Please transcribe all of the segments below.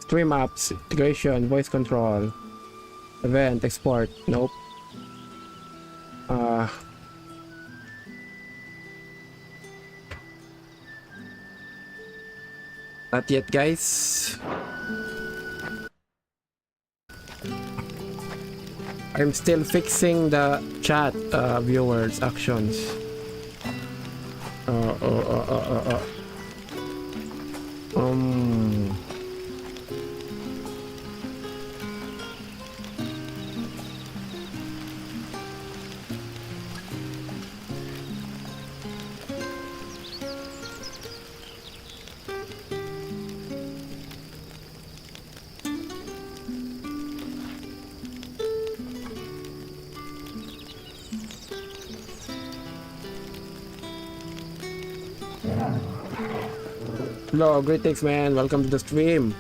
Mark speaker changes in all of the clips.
Speaker 1: stream apps, integration, voice control, event, export. Nope. Not yet, guys. I'm still fixing the chat viewers actions. Hello, greetings, man. Welcome to the stream.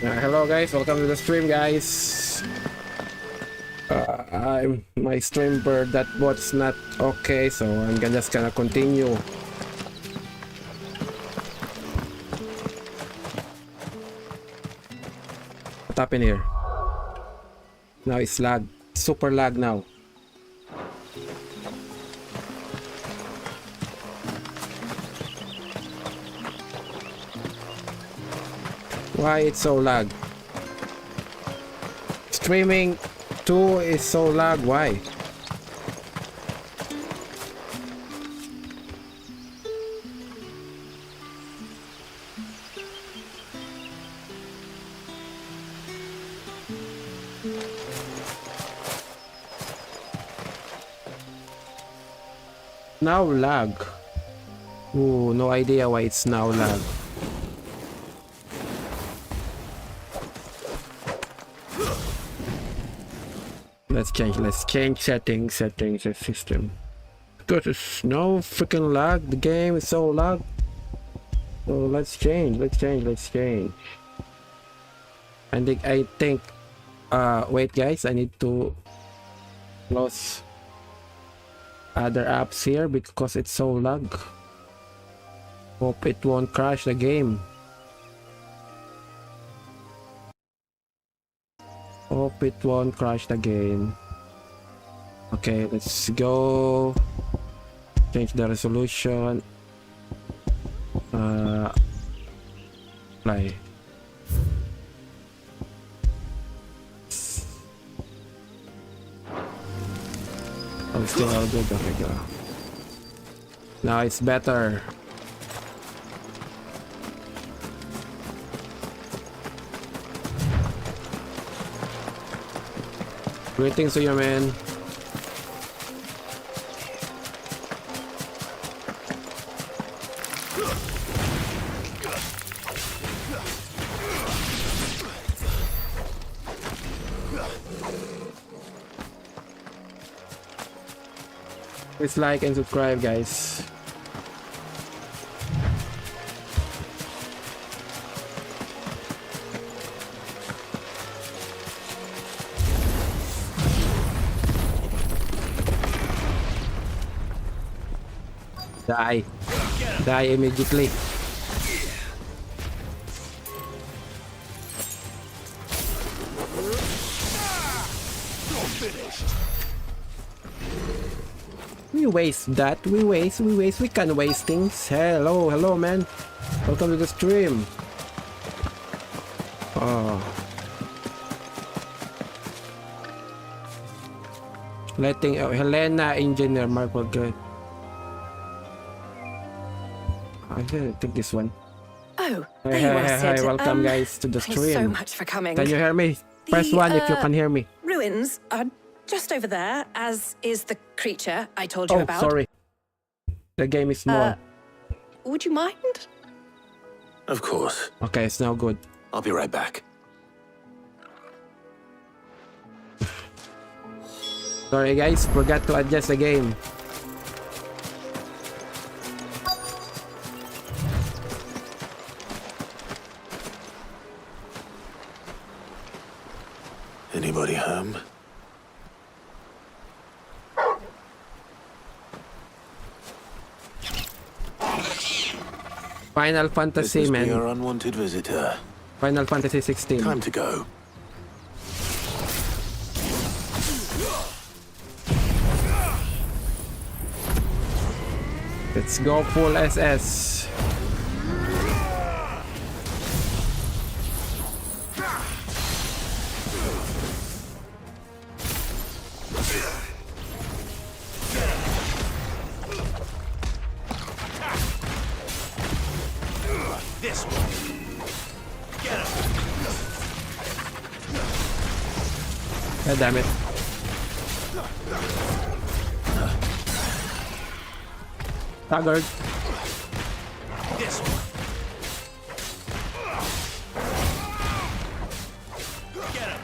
Speaker 1: Hello guys, welcome to the stream, guys. My stream bird that bot's not okay, so I'm just gonna continue. What happened here? Now it's lag, super lag now. Why it's so lag? Streaming 2 is so lag, why? Now lag. Ooh, no idea why it's now lag. Let's change settings the system. Because it's no freaking lag, the game is so lag. So let's change. I think wait guys, I need to close other apps here because it's so lag. Hope it won't crash the game. Hope it won't crash the game. Okay, let's go. Change the resolution. Play. Oh, still all good. Okay, go. Now it's better. Greetings to you, man. Please like and subscribe, guys. Die immediately. We waste that. We waste. We can waste things. Hello, man. Welcome to the stream. Oh. Letting Helena, Engineer, Mark, good. I'm gonna take this one.
Speaker 2: Oh, there you are, Sid.
Speaker 1: Hi, welcome guys to the stream.
Speaker 2: Thanks so much for coming.
Speaker 1: Can you hear me? Press 1 if you can hear me.
Speaker 2: Ruins are just over there, as is the creature I told you about.
Speaker 1: Oh, sorry. The game is small.
Speaker 2: Would you mind?
Speaker 3: Of course.
Speaker 1: Okay, it's now good.
Speaker 3: I'll be right back.
Speaker 1: Sorry guys, forgot to adjust the game.
Speaker 3: Anybody home?
Speaker 1: Final
Speaker 3: This
Speaker 1: Fantasy,
Speaker 3: must be
Speaker 1: man.
Speaker 3: our unwanted visitor.
Speaker 1: Final Fantasy 16.
Speaker 3: Time to go.
Speaker 1: Let's go full SS.
Speaker 3: This one. Get him.
Speaker 1: God damn it. Staggered.
Speaker 3: This one. Get him.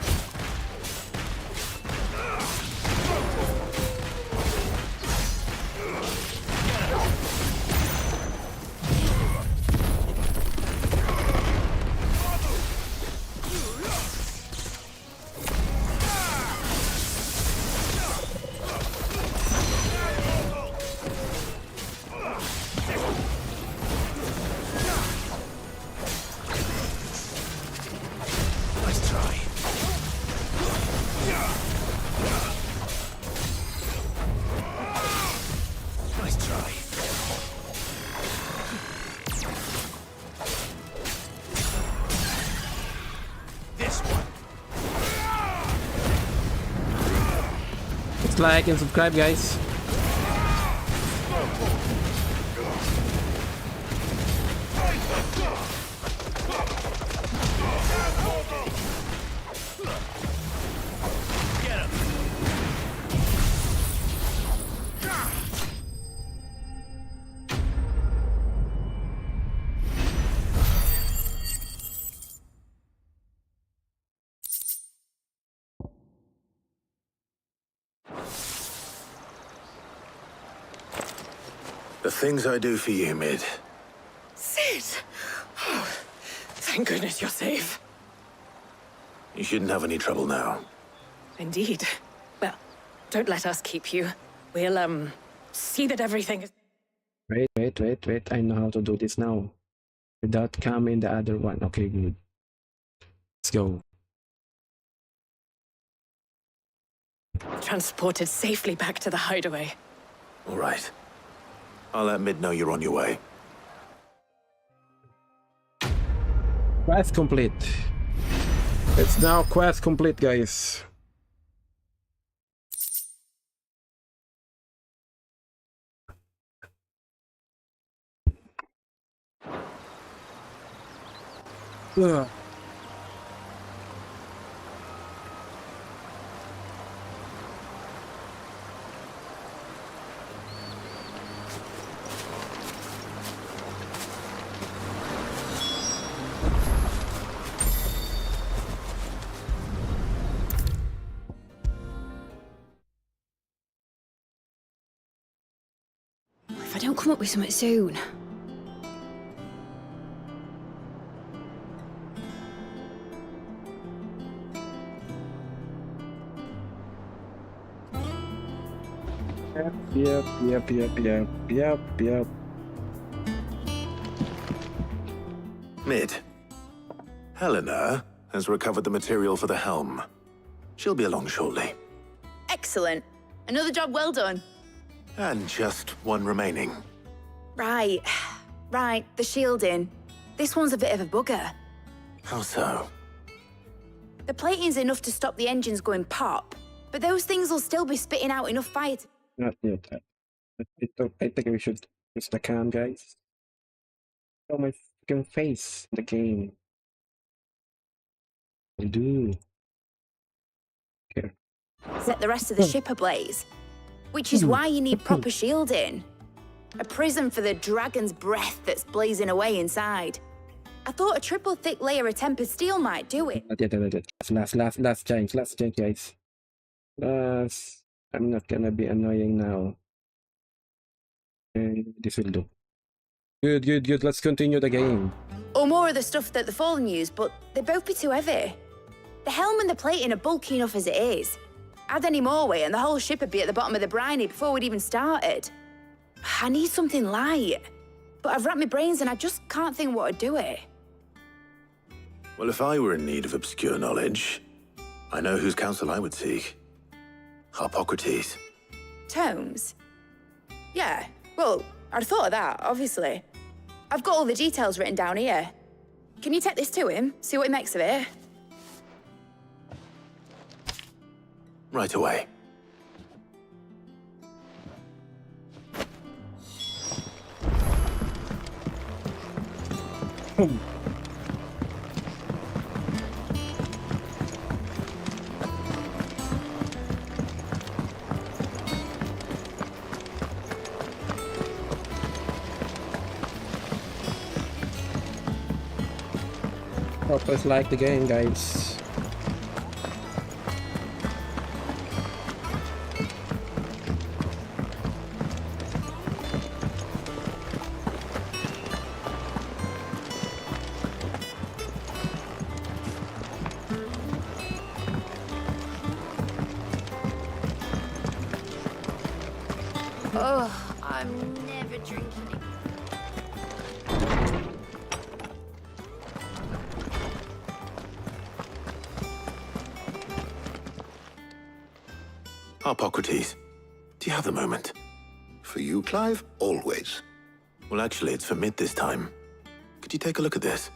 Speaker 3: Nice try. Nice try. This one.
Speaker 1: Let's like and subscribe, guys.
Speaker 3: Get him. The things I do for you, Mid.
Speaker 2: Sid! Oh, thank goodness you're safe.
Speaker 3: You shouldn't have any trouble now.
Speaker 2: Indeed. Well, don't let us keep you. We'll, see that everything is...
Speaker 1: Wait. I know how to do this now. Without coming the other one. Okay, good. Let's go.
Speaker 2: transported safely back to the hideaway.
Speaker 3: All right. I'll let Mid know you're on your way.
Speaker 1: Quest complete. It's now quest complete, guys. Ugh.
Speaker 4: If I don't come up with something soon.
Speaker 1: Yep.
Speaker 3: Mid. Helena has recovered the material for the helm. She'll be along shortly.
Speaker 4: Excellent. Another job well done.
Speaker 3: And just one remaining.
Speaker 4: Right. Right, the shielding. This one's a bit of a bugger.
Speaker 3: How so?
Speaker 4: The plating's enough to stop the engines going pop, but those things will still be spitting out enough fire to...
Speaker 1: Not yet. I think we should use the cam, guys. Show my fucking face in the game. I do. Here.
Speaker 4: set the rest of the ship ablaze. Which is why you need proper shielding. A prison for the dragon's breath that's blazing away inside. I thought a triple thick layer of tempered steel might do it.
Speaker 1: Not yet. Last chance, guys. Last. I'm not gonna be annoying now. Okay, this will do. Good, good, good. Let's continue the game.
Speaker 4: Or more of the stuff that the Fallen use, but they'd both be too heavy. The helm and the plating are bulky enough as it is. Add any more weight and the whole ship would be at the bottom of the briny before we'd even started. I need something light. But I've racked my brains and I just can't think what would do it.
Speaker 3: Well, if I were in need of obscure knowledge, I know whose counsel I would seek. Harpocrates.
Speaker 4: Tomes? Yeah, well, I'd thought of that, obviously. I've got all the details written down here. Can you take this to him, see what he makes of it?
Speaker 3: Right away.
Speaker 1: Hope you like the game, guys.
Speaker 4: Oh, I'm never drinking it.
Speaker 3: Harpocrates, do you have the moment?
Speaker 5: For you, Clive, always.
Speaker 3: Well, actually, it's for Mid this time. Could you take a look at this?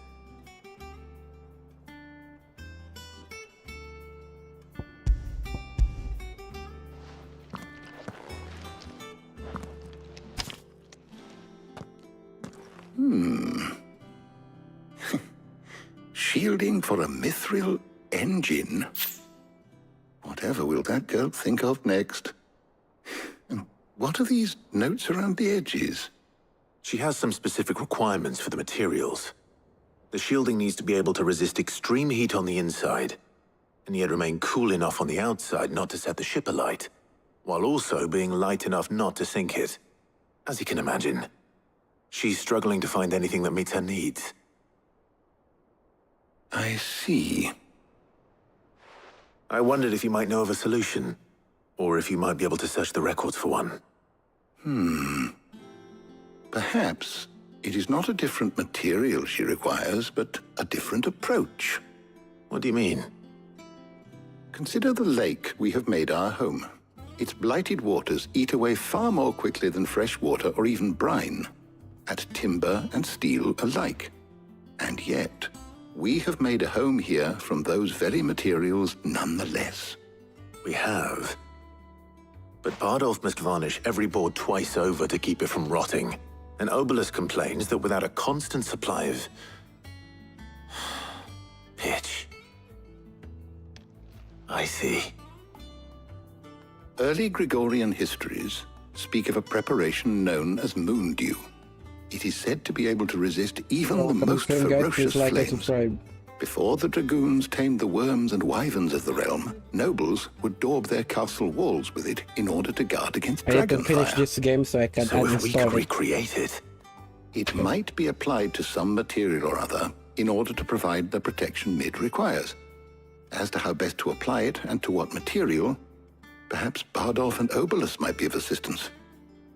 Speaker 5: Shielding for a mithril engine. Whatever will that girl think of next? And what are these notes around the edges?
Speaker 3: She has some specific requirements for the materials. The shielding needs to be able to resist extreme heat on the inside, and yet remain cool enough on the outside not to set the ship alight, while also being light enough not to sink it. As you can imagine, she's struggling to find anything that meets her needs.
Speaker 5: I see.
Speaker 3: I wondered if you might know of a solution, or if you might be able to search the records for one.
Speaker 5: Perhaps it is not a different material she requires, but a different approach.
Speaker 3: What do you mean?
Speaker 5: Consider the lake we have made our home. Its blighted waters eat away far more quickly than fresh water or even brine, at timber and steel alike. And yet, we have made a home here from those very materials nonetheless.
Speaker 3: We have. But Bardolph must varnish every board twice over to keep it from rotting. And Obelus complains that without a constant supply of pitch. I see.
Speaker 5: Early Gregorian histories speak of a preparation known as moon dew. It is said to be able to resist even the most ferocious
Speaker 1: like and
Speaker 5: flames.
Speaker 1: subscribe.
Speaker 5: Before the dragoons tamed the worms and wyverns of the realm, nobles would daub their castle walls with it in order to guard against
Speaker 1: I need to
Speaker 5: dragon
Speaker 1: finish
Speaker 5: fire.
Speaker 1: this game so I can
Speaker 3: So if we could
Speaker 1: uninstall it.
Speaker 3: recreate it,
Speaker 5: It might be applied to some material or other in order to provide the protection Mid requires. As to how best to apply it and to what material, perhaps Bardolph and Obelus might be of assistance.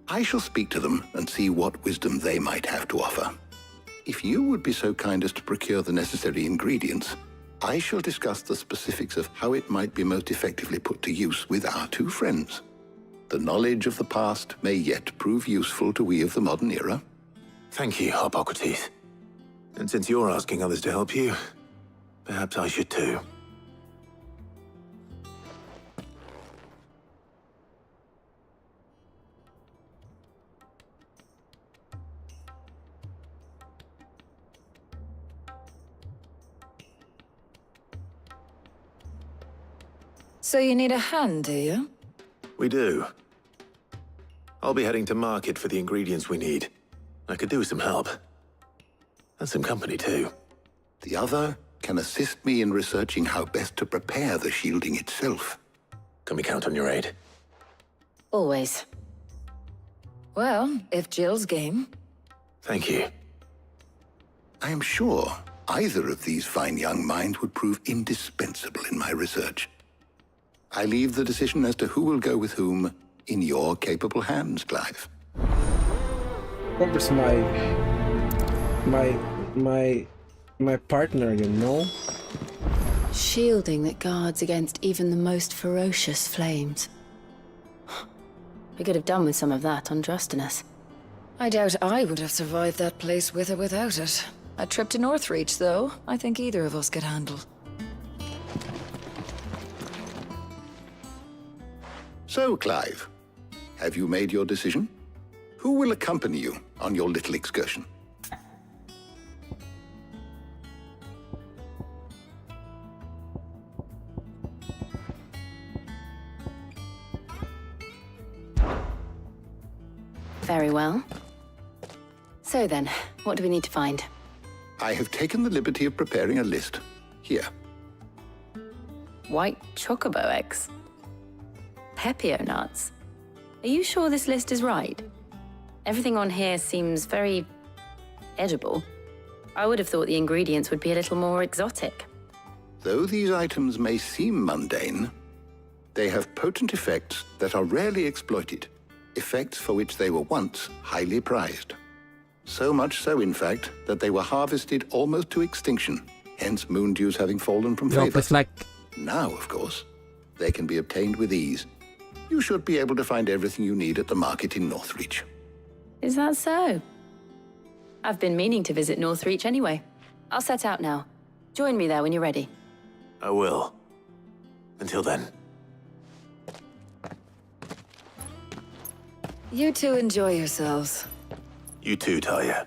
Speaker 5: I shall speak to them and see what wisdom they might have to offer. If you would be so kind as to procure the necessary ingredients, I shall discuss the specifics of how it might be most effectively put to use with our two friends. The knowledge of the past may yet prove useful to we of the modern era.
Speaker 3: thank you, Harpocrates. And since you're asking others to help you, perhaps I should too.
Speaker 2: So you need a hand, do you?
Speaker 3: We do. I'll be heading to market for the ingredients we need. I could do with some help. And some company too.
Speaker 5: The other can assist me in researching how best to prepare the shielding itself.
Speaker 3: Can we count on your aid?
Speaker 2: Always. Well, if Jill's game.
Speaker 3: Thank you.
Speaker 5: I am sure either of these fine young minds would prove indispensable in my research. I leave the decision as to who will go with whom in your capable hands, Clive.
Speaker 1: Where's my partner, you know?
Speaker 6: Shielding that guards against even the most ferocious flames. We could have done with some of that on Drustinus.
Speaker 2: I doubt I would have survived that place with or without it. A trip to Northreach, though, I think either of us could handle.
Speaker 5: So, Clive, have you made your decision? Who will accompany you on your little excursion?
Speaker 6: Very well. So then, what do we need to find?
Speaker 5: I have taken the liberty of preparing a list. Here.
Speaker 6: White chocobo eggs. Pepio nuts. Are you sure this list is right? Everything on here seems very edible. I would have thought the ingredients would be a little more exotic.
Speaker 5: Though these items may seem mundane, they have potent effects that are rarely exploited, effects for which they were once highly prized. So much so, in fact, that they were harvested almost to extinction, hence moon dews having fallen from
Speaker 1: Nope,
Speaker 5: favor.
Speaker 1: it's like
Speaker 5: Now, of course, they can be obtained with ease. You should be able to find everything you need at the market in Northreach.
Speaker 6: Is that so? I've been meaning to visit Northreach anyway. I'll set out now. Join me there when you're ready.
Speaker 3: I will. Until then.
Speaker 2: You two enjoy yourselves.
Speaker 3: You too, Talia.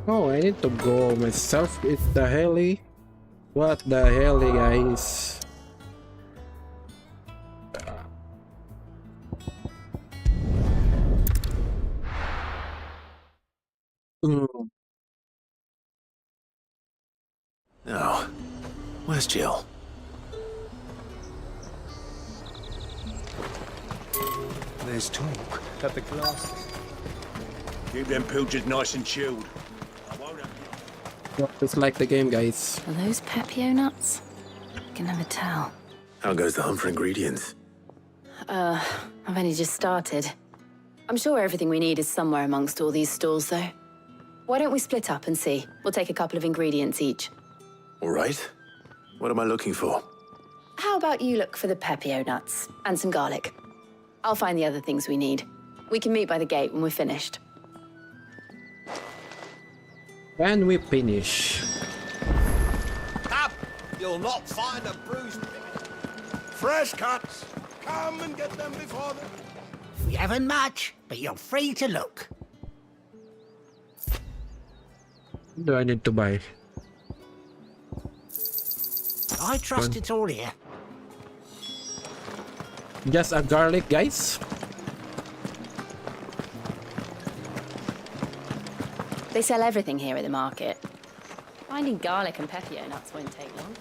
Speaker 1: oh, I need to go myself. It's the heli. What the heli, guys? Mm.
Speaker 3: Now, where's Jill?
Speaker 7: There's talk that the glass... Keep them pilgers nice and chilled. I won't have you.
Speaker 1: It's like the game, guys.
Speaker 6: Are those Pepio nuts? I can never tell.
Speaker 3: How goes the hunt for ingredients?
Speaker 6: I've only just started. I'm sure everything we need is somewhere amongst all these stalls, though. Why don't we split up and see? We'll take a couple of ingredients each.
Speaker 3: All right. What am I looking for?
Speaker 6: How about you look for the Pepio nuts and some garlic? I'll find the other things we need. We can meet by the gate when we're finished.
Speaker 1: When we finish.
Speaker 7: Up! You'll not find a bruised pig. Fresh cuts. Come and get them before the...
Speaker 8: We haven't much, but you're free to look.
Speaker 1: What do I need to buy?
Speaker 8: I trust it's all here.
Speaker 1: Just a garlic, guys.
Speaker 6: They sell everything here at the market. Finding garlic and Pepio nuts won't take long.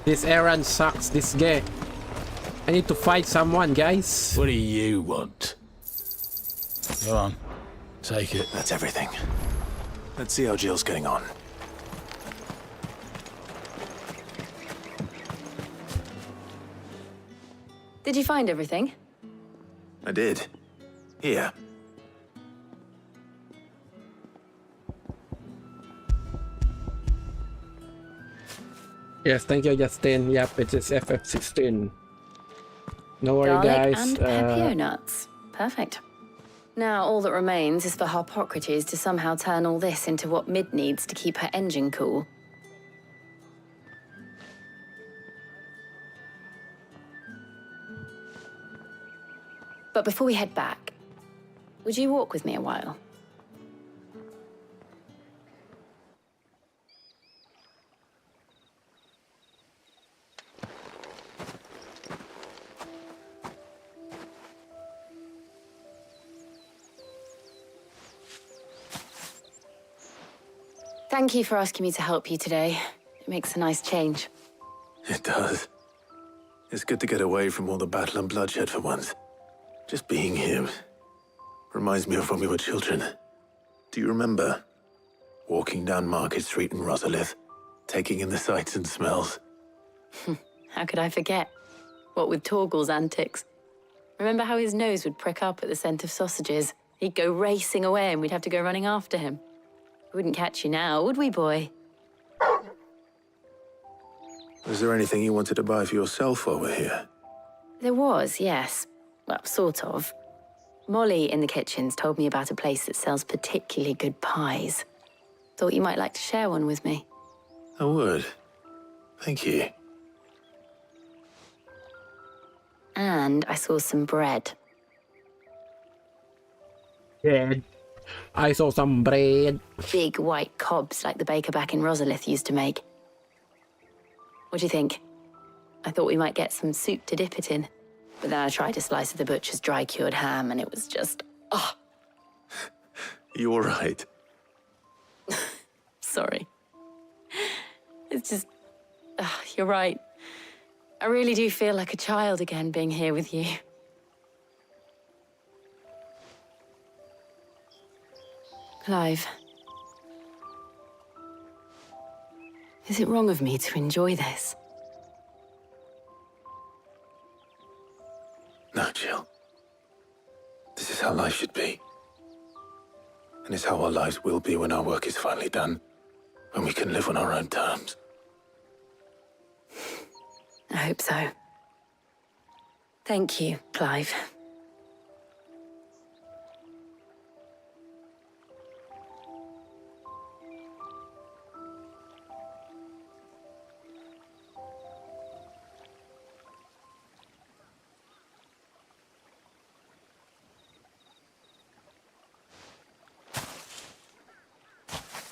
Speaker 1: This errand sucks. This game. I need to fight someone, guys.
Speaker 9: What do you want? Go on. Take it.
Speaker 3: That's everything. Let's see how Jill's getting on.
Speaker 6: Did you find everything?
Speaker 3: I did. Here.
Speaker 1: Yes, thank you, Justin. Yep, it is FF16. No worry,
Speaker 6: Garlic
Speaker 1: guys.
Speaker 6: and Pepio nuts. Perfect. Now all that remains is for Harpocrates to somehow turn all this into what Mid needs to keep her engine cool. But before we head back, would you walk with me a while? Thank you for asking me to help you today. It makes a nice change.
Speaker 3: It does. It's good to get away from all the battle and bloodshed for once. Just being here reminds me of when we were children. Do you remember? Walking down Market Street in Rosalith, taking in the sights and smells.
Speaker 6: How could I forget? What with Torgal's antics. Remember how his nose would prick up at the scent of sausages? He'd go racing away and we'd have to go running after him. We wouldn't catch you now, would we, boy?
Speaker 3: Was there anything you wanted to buy for yourself while we're here?
Speaker 6: There was, yes. Well, sort of. Molly in the kitchens told me about a place that sells particularly good pies. Thought you might like to share one with me.
Speaker 3: I would. Thank you.
Speaker 6: And I saw some bread.
Speaker 1: Bread. I saw some bread.
Speaker 6: Big white cobs like the baker back in Rosalith used to make. What do you think? I thought we might get some soup to dip it in. But then I tried a slice of the butcher's dry-cured ham and it was just... oh,
Speaker 3: You all right?
Speaker 6: sorry. It's just... you're right. I really do feel like a child again being here with you. Clive. Is it wrong of me to enjoy this?
Speaker 3: No, Jill. This is how life should be. And it's how our lives will be when our work is finally done. When we can live on our own terms.
Speaker 6: I hope so. Thank you, Clive.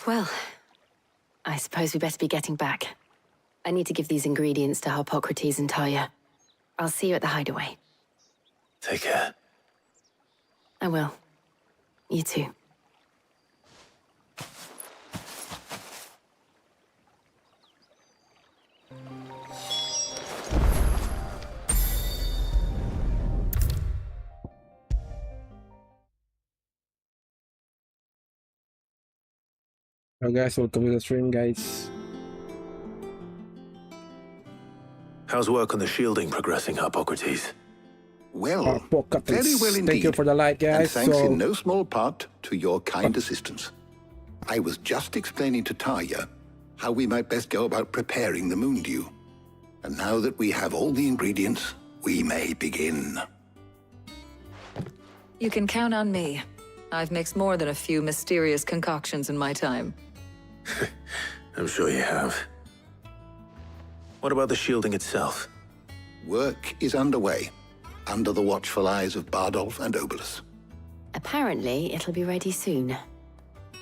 Speaker 6: Well, I suppose we better be getting back. I need to give these ingredients to Harpocrates and Talia. I'll see you at the hideaway.
Speaker 3: Take care.
Speaker 6: I will. You too.
Speaker 1: Hello guys, welcome to the stream, guys.
Speaker 3: How's work on the shielding progressing, Harpocrates?
Speaker 5: Well,
Speaker 1: Harpocrates.
Speaker 5: very well indeed.
Speaker 1: Thank you for the light,
Speaker 5: And
Speaker 1: guys.
Speaker 5: thanks
Speaker 1: So,
Speaker 5: in no small part to your kind assistance. I was just explaining to Talia how we might best go about preparing the moon dew. And now that we have all the ingredients, we may begin.
Speaker 10: You can count on me. I've mixed more than a few mysterious concoctions in my time.
Speaker 3: I'm sure you have. What about the shielding itself?
Speaker 5: Work is underway, under the watchful eyes of Bardolph and Obolus.
Speaker 6: Apparently, it'll be ready soon.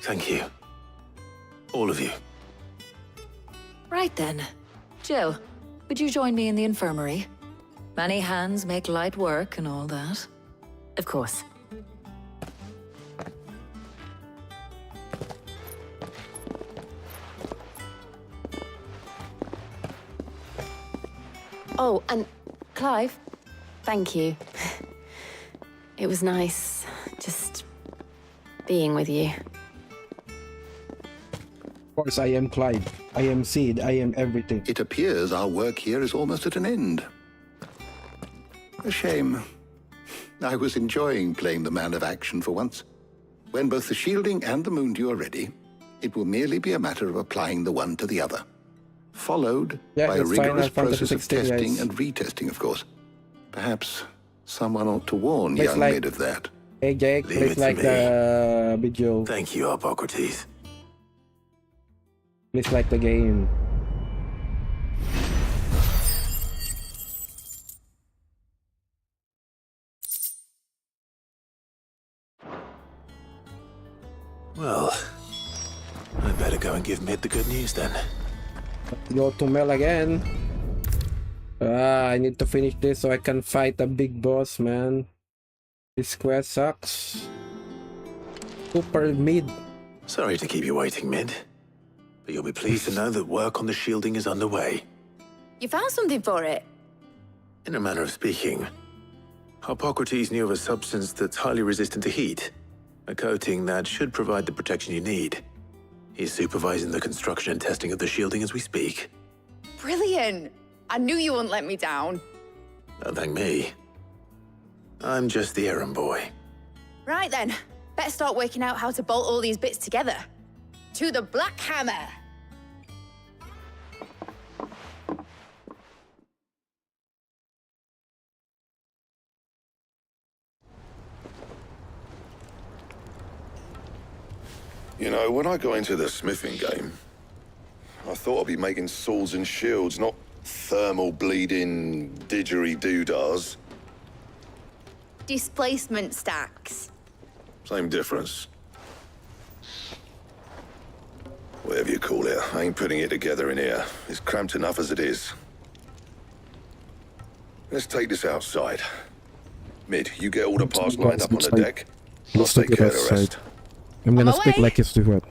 Speaker 3: Thank you. All of you.
Speaker 10: Right then. Jill, would you join me in the infirmary? Many hands make light work and all that.
Speaker 6: Of course. Oh, and Clive, thank you. It was nice just being with you.
Speaker 1: of course, I am Clyde. I am Seed. I am everything.
Speaker 5: It appears our work here is almost at an end. A shame. I was enjoying playing the man of action for once. When both the shielding and the moon dew are ready, it will merely be a matter of applying the one to the other. Followed by a
Speaker 1: it's
Speaker 5: rigorous
Speaker 1: Final Fantasy
Speaker 5: process of
Speaker 1: 16,
Speaker 5: testing
Speaker 1: guys.
Speaker 5: and retesting, of course. Perhaps someone ought to warn
Speaker 1: It's
Speaker 5: young
Speaker 1: like-
Speaker 5: Mid of that.
Speaker 1: Hey Jake,
Speaker 3: Leave
Speaker 1: please
Speaker 3: it to
Speaker 1: like
Speaker 3: me.
Speaker 1: the video.
Speaker 3: Thank you, Harpocrates.
Speaker 1: Please like the game.
Speaker 3: Well, I better go and give Mid the good news then.
Speaker 1: Go to Mel again. I need to finish this so I can fight a big boss, man. This quest sucks. Super mid.
Speaker 3: Sorry to keep you waiting, Mid. but you'll be pleased to know that work on the shielding is underway.
Speaker 4: You found something for it?
Speaker 3: In a manner of speaking, Hippocrates knew of a substance that's highly resistant to heat, a coating that should provide the protection you need. He's supervising the construction and testing of the shielding as we speak.
Speaker 4: Brilliant! I knew you wouldn't let me down.
Speaker 3: Don't thank me. I'm just the errand boy.
Speaker 4: Right then, better start working out how to bolt all these bits together. To the Black Hammer!
Speaker 11: You know, when I got into the smithing game, I thought I'd be making swords and shields, not thermal bleeding didgeridoo-dahs.
Speaker 4: Displacement stacks.
Speaker 11: Same difference. Whatever you call it, I ain't putting it together in here. It's cramped enough as it is. Let's take this outside. Mid, you get all the parts lined up on the deck. I'll take care of the rest.
Speaker 1: I'm gonna
Speaker 4: On my
Speaker 1: speak
Speaker 4: way.
Speaker 1: like it's the word.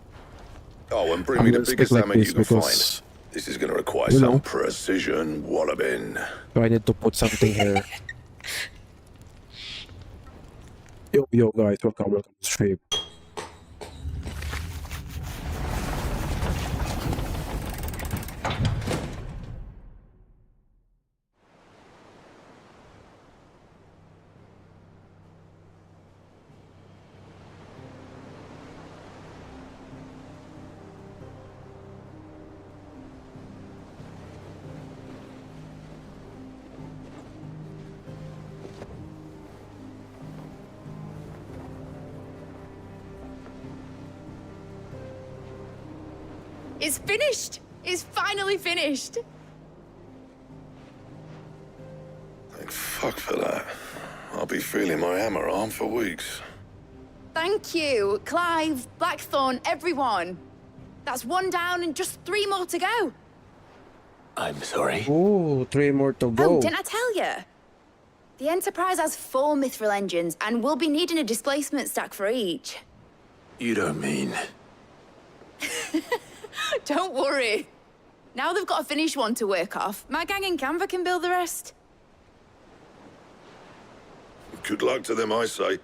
Speaker 11: Oh, and bring
Speaker 1: I'm
Speaker 11: me the
Speaker 1: gonna speak
Speaker 11: biggest
Speaker 1: like
Speaker 11: hammer
Speaker 1: this
Speaker 11: you can
Speaker 1: because,
Speaker 11: find. This is gonna require
Speaker 1: you
Speaker 11: some
Speaker 1: know.
Speaker 11: precision walloping.
Speaker 1: So I need to put something here. Yo guys, welcome to the stream.
Speaker 4: It's finished! It's finally finished!
Speaker 11: Thank fuck for that. I'll be feeling my hammer arm for weeks.
Speaker 4: Thank you, Clive, Blackthorn, everyone. That's one down and just 3 more to go.
Speaker 3: I'm sorry.
Speaker 1: Oh, 3 more to go.
Speaker 4: Oh, didn't I tell you? The Enterprise has 4 mithril engines and we'll be needing a displacement stack for each.
Speaker 3: You don't mean...
Speaker 4: Don't worry. Now they've got a finished one to work off, my gang in Canva can build the rest.
Speaker 11: Good luck to them, I say.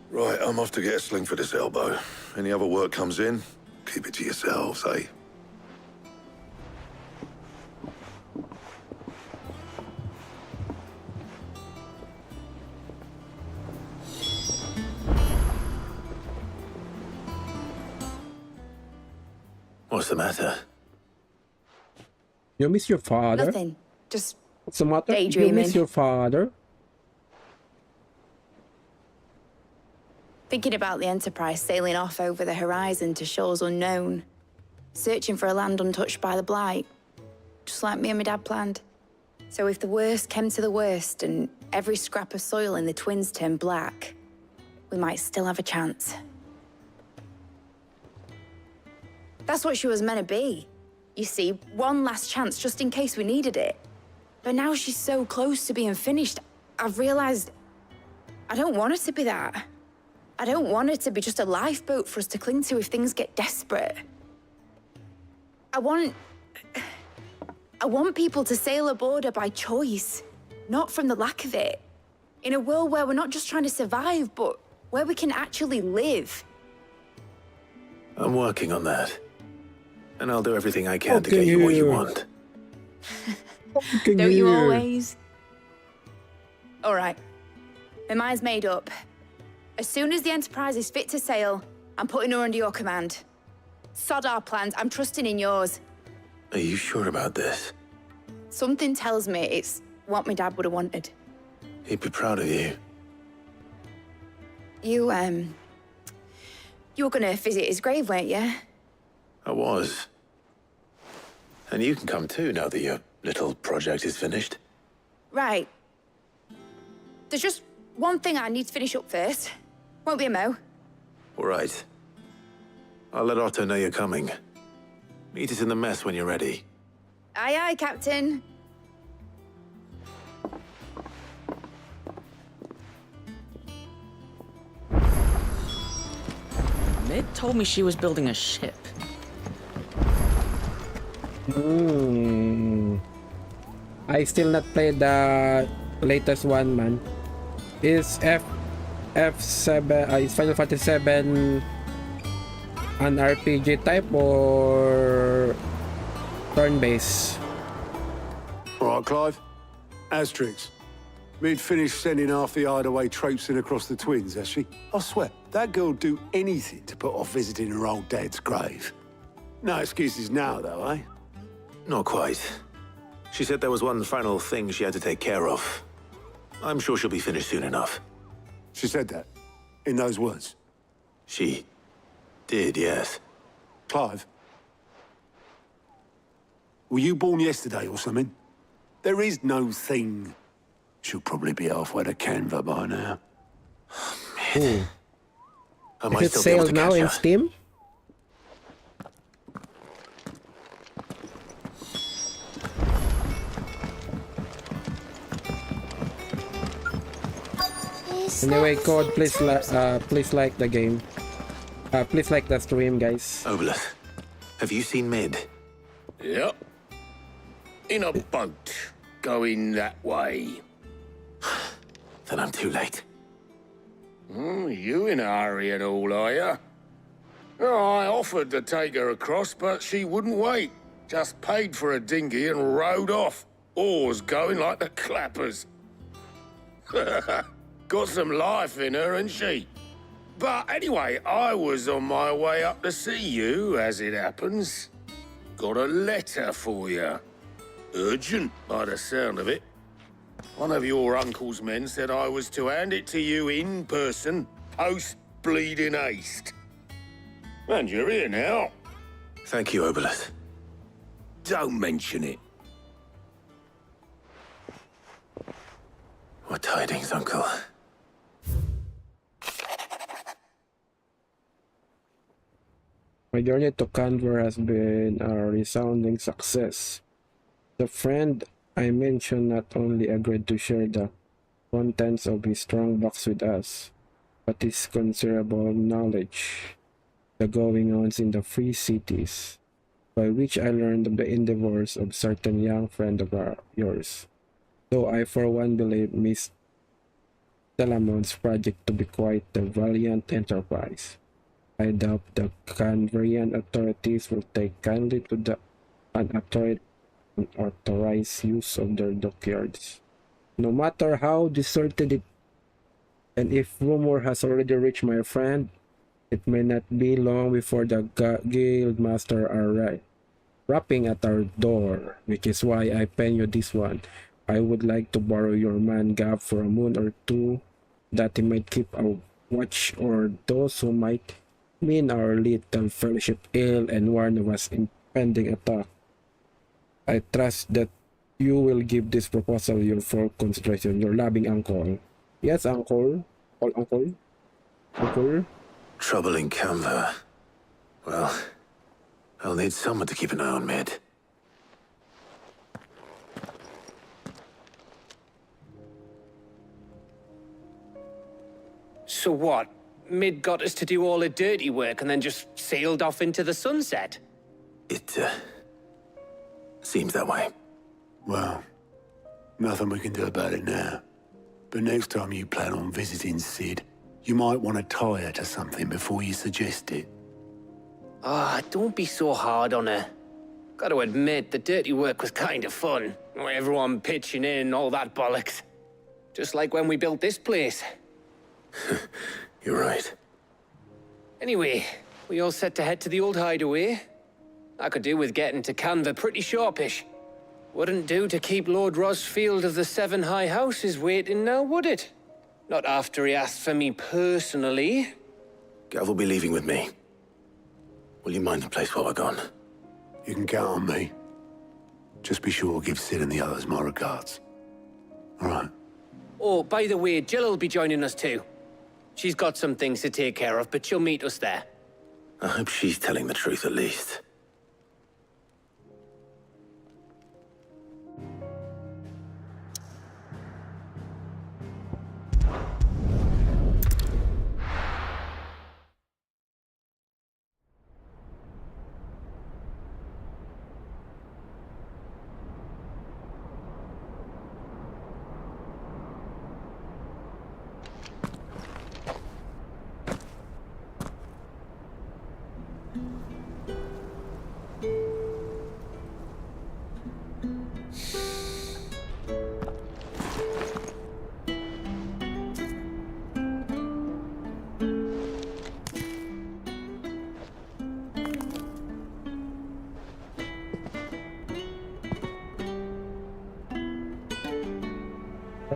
Speaker 11: Right, I'm off to get a sling for this elbow. Any other work comes in, keep it to yourselves, eh?
Speaker 3: What's the matter?
Speaker 1: You miss your father?
Speaker 4: Nothing. Just
Speaker 1: What's the matter? You
Speaker 4: daydreaming.
Speaker 1: miss your father?
Speaker 4: thinking about the Enterprise sailing off over the horizon to shores unknown, searching for a land untouched by the Blight, just like me and my dad planned. So if the worst came to the worst and every scrap of soil in the Twins turned black, we might still have a chance. That's what she was meant to be. You see, one last chance just in case we needed it. But now she's so close to being finished, I've realized I don't want her to be that. I don't want her to be just a lifeboat for us to cling to if things get desperate. I want people to sail aboard her by choice, not from the lack of it. In a world where we're not just trying to survive, but where we can actually live.
Speaker 3: I'm working on that. And I'll do everything I can to get you what you want.
Speaker 4: Don't you always? All right. My mind's made up. As soon as the Enterprise is fit to sail, I'm putting her under your command. Sod our plans, I'm trusting in yours.
Speaker 3: Are you sure about this?
Speaker 4: Something tells me it's what my dad would have wanted.
Speaker 3: He'd be proud of you.
Speaker 4: You were gonna visit his grave, weren't you?
Speaker 3: I was. And you can come too now that your little project is finished.
Speaker 4: Right. There's just one thing I need to finish up first. Won't be a mo.
Speaker 3: All right. I'll let Otto know you're coming. Meet us in the mess when you're ready.
Speaker 4: Aye, aye, Captain.
Speaker 12: Mid told me she was building a ship.
Speaker 1: I still not played the latest one, man. Is F7 is Final Fantasy 7 an RPG type or turn-based?
Speaker 12: All right, Clive. Asterix. Mid finished sending half the hideaway traipsing across the twins, has she? I swear, that girl'd do anything to put off visiting her old dad's grave. No excuses now, though, eh?
Speaker 3: Not quite. She said there was one final thing she had to take care of. I'm sure she'll be finished soon enough.
Speaker 12: She said that? In those words?
Speaker 3: She did, yes.
Speaker 12: Clive? Were you born yesterday or something? There is no thing. She'll probably be halfway to Canva by now.
Speaker 3: I
Speaker 1: Is
Speaker 3: might
Speaker 1: it
Speaker 3: still be able
Speaker 1: sale
Speaker 3: to
Speaker 1: now
Speaker 3: catch
Speaker 1: in
Speaker 3: her.
Speaker 1: Steam? Anyway, code, please like the game. Please like the stream, guys.
Speaker 3: Obelus, have you seen Mid?
Speaker 7: Yep. In a boat, going that way.
Speaker 3: Then I'm too late.
Speaker 7: You in a hurry and all, are you? Oh, I offered to take her across, but she wouldn't wait. Just paid for a dinghy and rowed off. Oars going like the clappers. Got some life in her, ain't she? But anyway, I was on my way up to see you, as it happens. Got a letter for you. Urgent, by the sound of it. One of your uncle's men said I was to hand it to you in person, post-bleeding haste. And you're here now.
Speaker 3: Thank you, Obelus.
Speaker 7: Don't mention it.
Speaker 3: What tidings, Uncle?
Speaker 1: My journey to Canberra has been a resounding success. The friend I mentioned not only agreed to share the contents of his strong box with us, but his considerable knowledge, the going-ons in the free cities, by which I learned of the endeavors of certain young friend of yours. Though I for one believe Miss Delamont's project to be quite a valiant enterprise, I doubt the Canberrian authorities will take kindly to the unauthorized use of their dockyards. No matter how deserted it, and if rumor has already reached my friend, it may not be long before the guild master arrive, rapping at our door, which is why I pen you this one. I would like to borrow your man Gav for a moon or two, that he might keep a watch or those who might mean our little fellowship ill and warn of us impending attack. I trust that you will give this proposal your full consideration. Your loving uncle. Yes, uncle. Uncle. Uncle.
Speaker 3: Trouble in Canva. Well, I'll need someone to keep an eye on Mid.
Speaker 13: So what? Mid got us to do all the dirty work and then just sailed off into the sunset?
Speaker 3: It, seems that way.
Speaker 12: Well, nothing we can do about it now. But next time you plan on visiting Sid, you might want to tie her to something before you suggest it.
Speaker 13: Ah, don't be so hard on her. Got to admit, the dirty work was kind of fun. Everyone pitching in, all that bollocks. Just like when we built this place.
Speaker 3: You're right.
Speaker 13: Anyway, we all set to head to the old hideaway. I could do with getting to Canva pretty sharpish. Wouldn't do to keep Lord Rosfield of the Seven High Houses waiting now, would it? Not after he asked for me personally.
Speaker 3: Gav will be leaving with me. Will you mind the place while we're gone?
Speaker 12: You can count on me. Just be sure to give Sid and the others my regards. All right.
Speaker 13: Oh, by the way, Jill will be joining us too. She's got some things to take care of, but she'll meet us there.
Speaker 3: I hope she's telling the truth at least.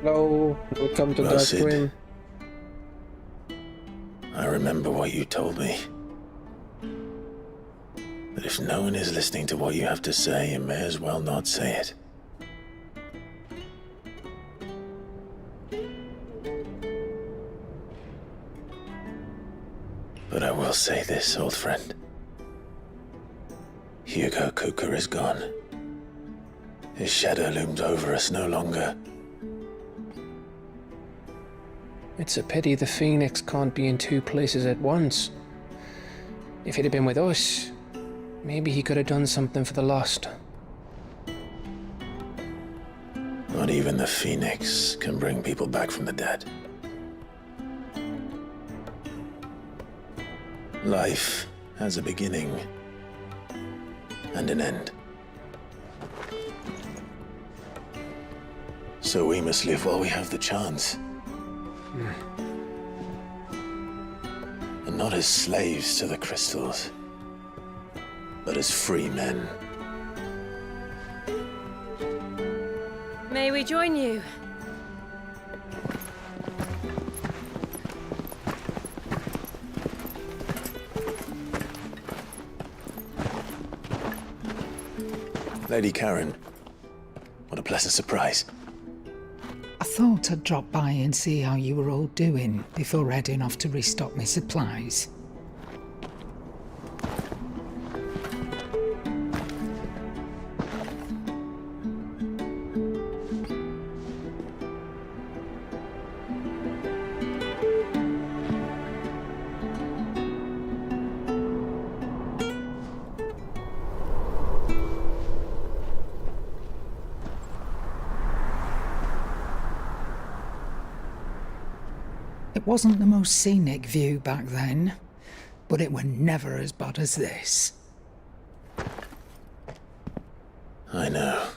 Speaker 1: Hello, welcome to
Speaker 3: Well,
Speaker 1: Dark
Speaker 3: Sid.
Speaker 1: Twin.
Speaker 3: I remember what you told me. That if no one is listening to what you have to say, you may as well not say it. But I will say this, old friend. Hugo Kuka is gone. His shadow looms over us no longer.
Speaker 13: It's a pity the Phoenix can't be in two places at once. If he'd have been with us, maybe he could have done something for the lost.
Speaker 3: Not even the Phoenix can bring people back from the dead. Life has a beginning and an end. So we must live while we have the chance. And not as slaves to the crystals, but as free men.
Speaker 6: May we join you?
Speaker 3: Lady Karen, what a pleasant surprise.
Speaker 14: I thought I'd drop by and see how you were all doing before heading off to restock my supplies. It wasn't the most scenic view back then, but it were never as bad as this.
Speaker 3: I know.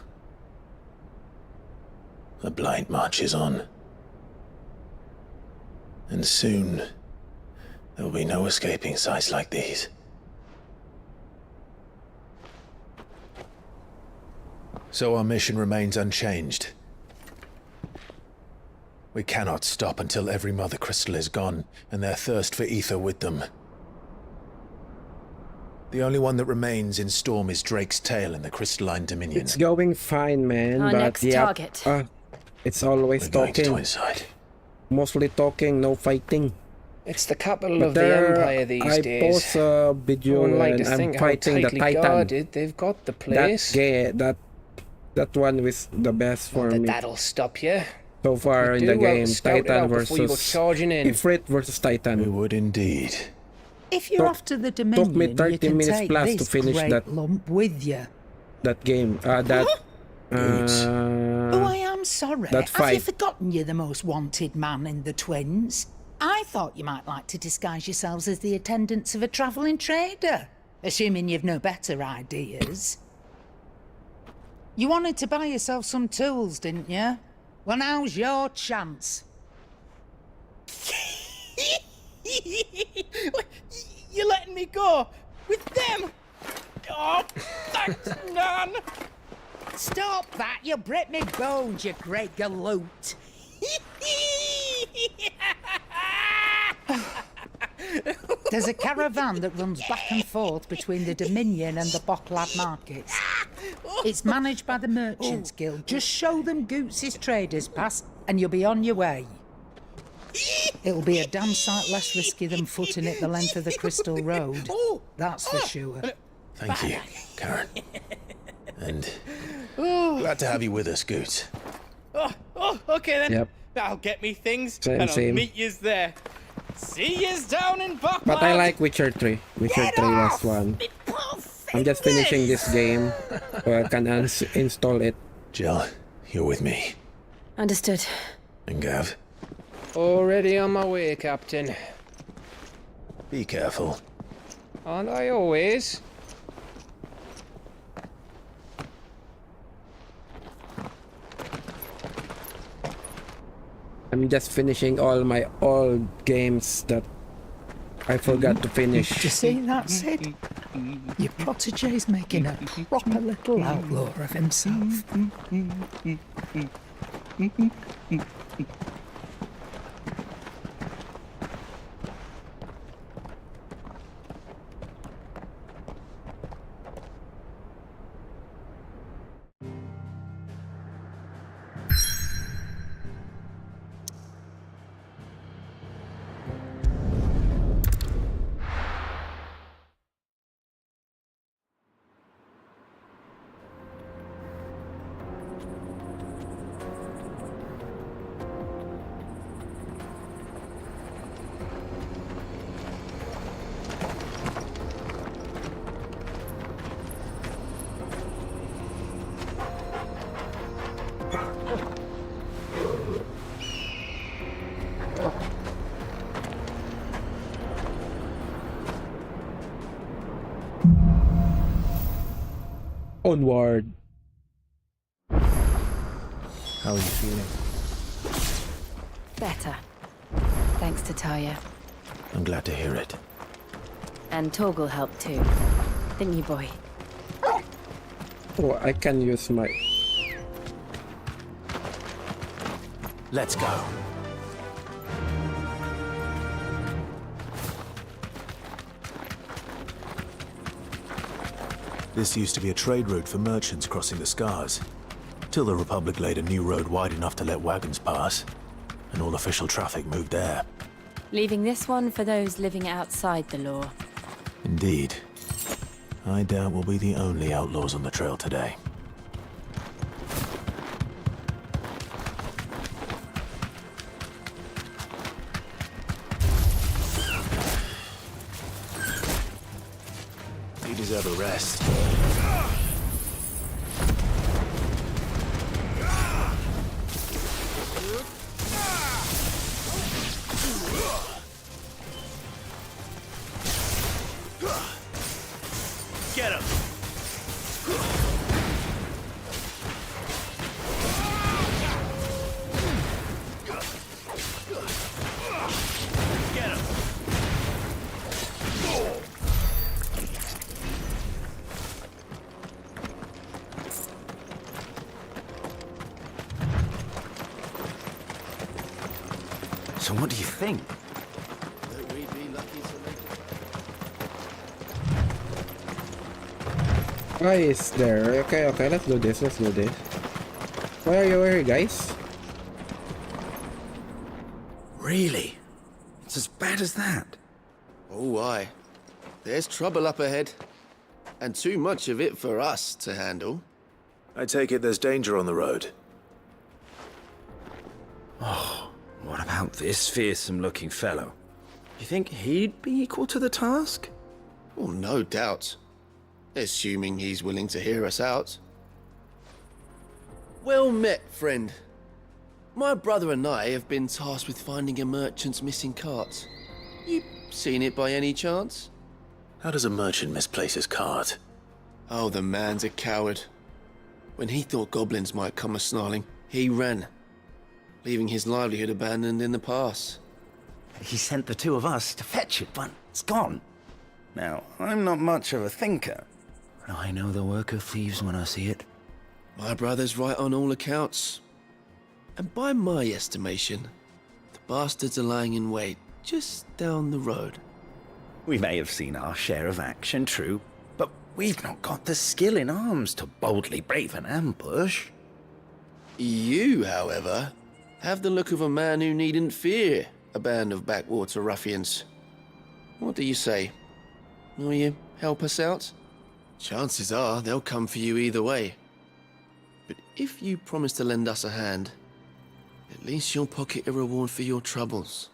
Speaker 3: The Blight marches on. And soon, there will be no escaping sights like these. So our mission remains unchanged. We cannot stop until every Mother Crystal is gone, and their thirst for ether with them. The only one that remains in Storm is Drake's tail in the Crystalline Dominion.
Speaker 1: It's going fine, man.
Speaker 6: Our
Speaker 1: but
Speaker 6: next
Speaker 1: yeah,
Speaker 6: target.
Speaker 1: it's always
Speaker 3: We're going to
Speaker 1: talking.
Speaker 3: Twinside.
Speaker 1: Mostly talking, no fighting.
Speaker 13: It's the capital
Speaker 1: But
Speaker 13: of the
Speaker 1: there,
Speaker 13: Empire these
Speaker 1: I
Speaker 13: days.
Speaker 1: post a video
Speaker 13: One like to
Speaker 1: and I'm
Speaker 13: think how
Speaker 1: fighting the
Speaker 13: tightly
Speaker 1: Titan.
Speaker 13: guarded they've got the place.
Speaker 1: That one was the best for me
Speaker 13: That'll stop you.
Speaker 1: so far in the game. Titan versus
Speaker 13: charging in.
Speaker 1: Ifrit versus Titan.
Speaker 3: We would indeed.
Speaker 14: If you're after the Dominion,
Speaker 1: took me 30
Speaker 14: you can
Speaker 1: minutes
Speaker 14: take
Speaker 1: plus
Speaker 14: this
Speaker 1: to finish
Speaker 14: great
Speaker 1: that-
Speaker 14: lump with you.
Speaker 1: That game.
Speaker 14: Oh, I am sorry.
Speaker 1: that
Speaker 14: Have you
Speaker 1: fight.
Speaker 14: forgotten you're the most wanted man in the Twins? I thought you might like to disguise yourselves as the attendants of a travelling trader, assuming you've no better ideas. You wanted to buy yourself some tools, didn't you? Well, now's your chance.
Speaker 15: You're letting me go with them? Oh, thanks, Nan.
Speaker 14: Stop that! You'll break me bones, you great galoot. There's a caravan that runs back and forth between the Dominion and the Bocklad markets. It's managed by the Merchants Guild. Just show them Goots' traders pass and you'll be on your way. It'll be a damn sight less risky than footing it the length of the Crystal Road. That's for sure.
Speaker 3: Thank you, Karen. And glad to have you with us, Goot.
Speaker 15: Oh, okay then.
Speaker 1: Yep.
Speaker 15: I'll get me things
Speaker 1: Same,
Speaker 15: and I'll
Speaker 1: same.
Speaker 15: meet yous there. See yous down in Buckland.
Speaker 1: But I like Witcher 3. Witcher 3 was one. I'm just finishing this game so I can install it.
Speaker 3: Jill, you're with me.
Speaker 6: Understood.
Speaker 3: And Gav,
Speaker 13: Already on my way, Captain.
Speaker 3: be careful.
Speaker 13: Aren't I always?
Speaker 1: I'm just finishing all my old games that I forgot to finish.
Speaker 14: Did you see that, Sid? Your protege's making a proper little outlaw of himself.
Speaker 1: Onward. How are you feeling?
Speaker 6: Better. Thanks to Taya.
Speaker 3: I'm glad to hear it.
Speaker 6: And Torgal helped too. Didn't you, boy?
Speaker 1: Oh, I can use my...
Speaker 3: Let's go. This used to be a trade route for merchants crossing the Scars, till the Republic laid a new road wide enough to let wagons pass, and all official traffic moved there.
Speaker 6: Leaving this one for those living outside the law.
Speaker 3: Indeed. I doubt we'll be the only outlaws on the trail today. You deserve a rest. Get him! Get him!
Speaker 16: So what do you think?
Speaker 1: Why is there? Okay, okay, let's do this, let's do this. Where are you guys?
Speaker 16: Really? It's as bad as that?
Speaker 17: Oh, aye. There's trouble up ahead. And too much of it for us to handle.
Speaker 3: I take it there's danger on the road.
Speaker 16: Oh, what about this fearsome-looking fellow? You think he'd be equal to the task?
Speaker 17: Well, no doubt. Assuming he's willing to hear us out. Well met, friend. My brother and I have been tasked with finding a merchant's missing cart. You seen it by any chance?
Speaker 3: How does a merchant misplace his cart?
Speaker 17: Oh, the man's a coward. When he thought goblins might come a-snarling, he ran, leaving his livelihood abandoned in the pass.
Speaker 16: He sent the two of us to fetch it, but it's gone. Now, I'm not much of a thinker. I know the work of thieves when I see it.
Speaker 17: My brother's right on all accounts. And by my estimation, the bastards are lying in wait just down the road.
Speaker 16: We may have seen our share of action, true, but we've not got the skill in arms to boldly brave an ambush.
Speaker 17: You, however, have the look of a man who needn't fear a band of backwater ruffians. What do you say? Will you help us out? Chances are they'll come for you either way. But if you promise to lend us a hand, at least you'll pocket a reward for your troubles.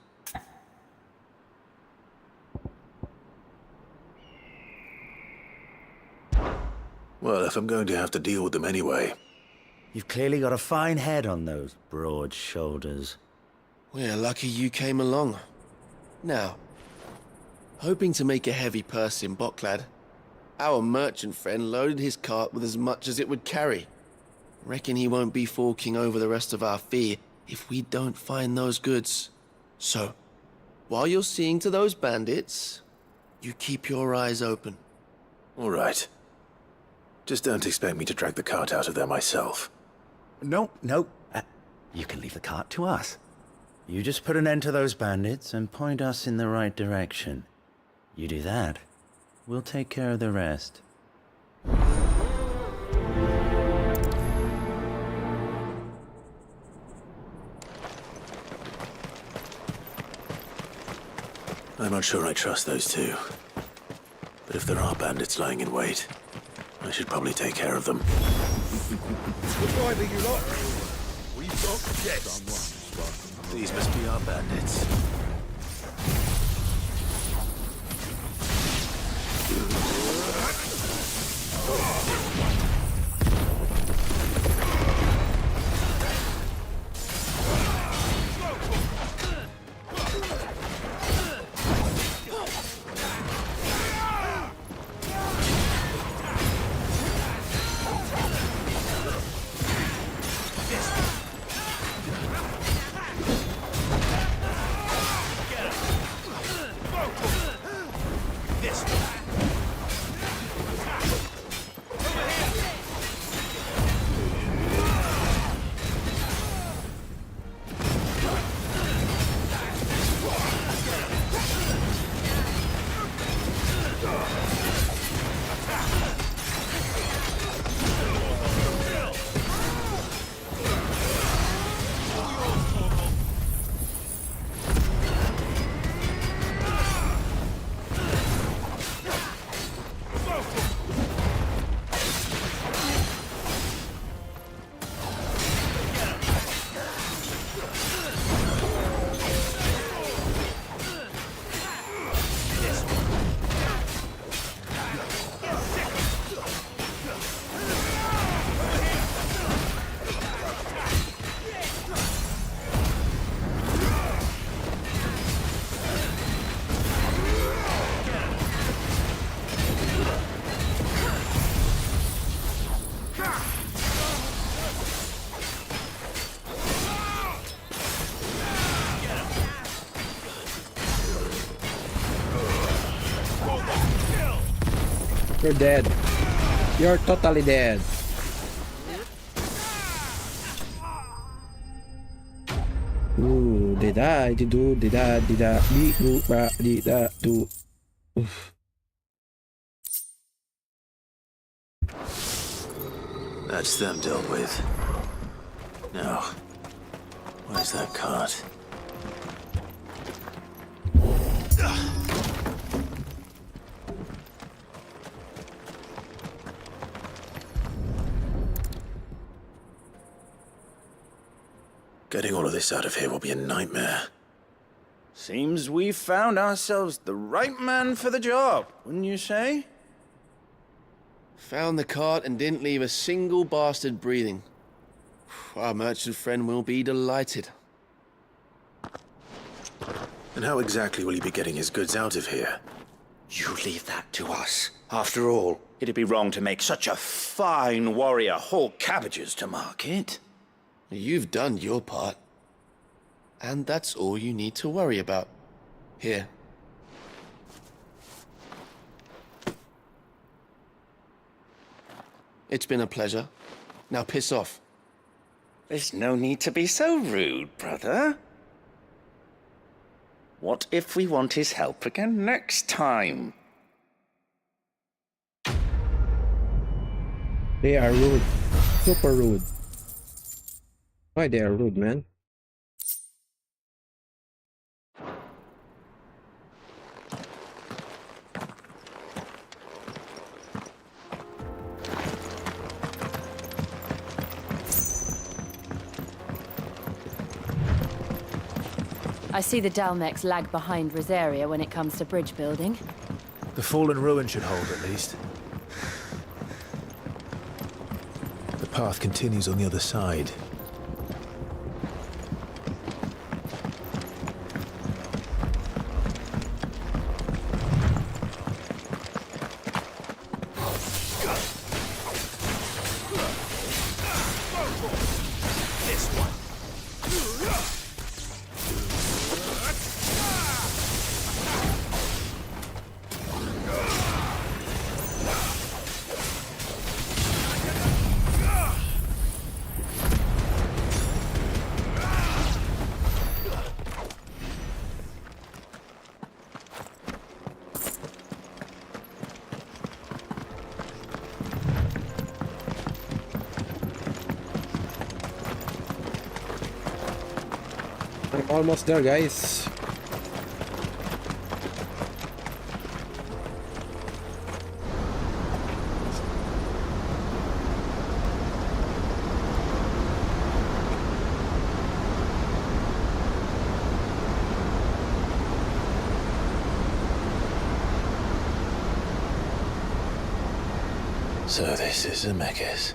Speaker 3: Well, if I'm going to have to deal with them anyway.
Speaker 16: You've clearly got a fine head on those broad shoulders.
Speaker 17: We're lucky you came along. Now, hoping to make a heavy purse in Boklad, our merchant friend loaded his cart with as much as it would carry. Reckon he won't be forking over the rest of our fee if we don't find those goods. So, while you're seeing to those bandits, you keep your eyes open.
Speaker 3: All right. Just don't expect me to drag the cart out of there myself.
Speaker 16: No. You can leave the cart to us. You just put an end to those bandits and point us in the right direction. You do that, we'll take care of the rest.
Speaker 3: I'm not sure I trust those two. But if there are bandits lying in wait, I should probably take care of them.
Speaker 7: Goodbye to you lot. We've got guests.
Speaker 3: These must be our bandits.
Speaker 1: You're dead. You're totally dead. Ooh, did I do do. Oof.
Speaker 3: That's them dealt with. Now, where's that cart? Getting all of this out of here will be a nightmare.
Speaker 16: Seems we've found ourselves the right man for the job, wouldn't you say?
Speaker 17: Found the cart and didn't leave a single bastard breathing. Our merchant friend will be delighted.
Speaker 3: And how exactly will he be getting his goods out of here?
Speaker 18: You leave that to us. After all, it'd be wrong to make such a fine warrior haul cabbages to market.
Speaker 17: You've done your part. And that's all you need to worry about. Here. It's been a pleasure. Now piss off.
Speaker 18: There's no need to be so rude, brother. What if we want his help again next time?
Speaker 1: They are rude. Super rude. Why they are rude, man?
Speaker 6: I see the Dalmex lag behind Rosaria when it comes to bridge building.
Speaker 9: The fallen ruin should hold, at least.
Speaker 3: The path continues on the other side.
Speaker 1: I'm almost there, guys.
Speaker 3: So this is Zemeckis.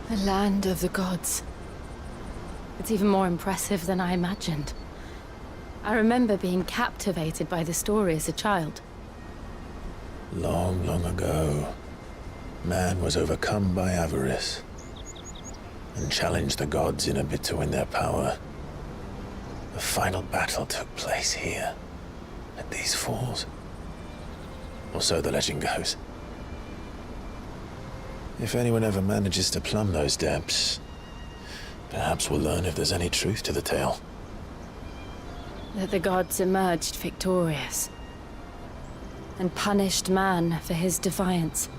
Speaker 6: The land of the gods. It's even more impressive than I imagined. I remember being captivated by the story as a child.
Speaker 3: Long, long ago, man was overcome by avarice and challenged the gods in a bid to win their power. The final battle took place here, at these falls. Or so the legend goes. If anyone ever manages to plumb those depths, perhaps we'll learn if there's any truth to the tale.
Speaker 6: That the gods emerged victorious and punished man for his defiance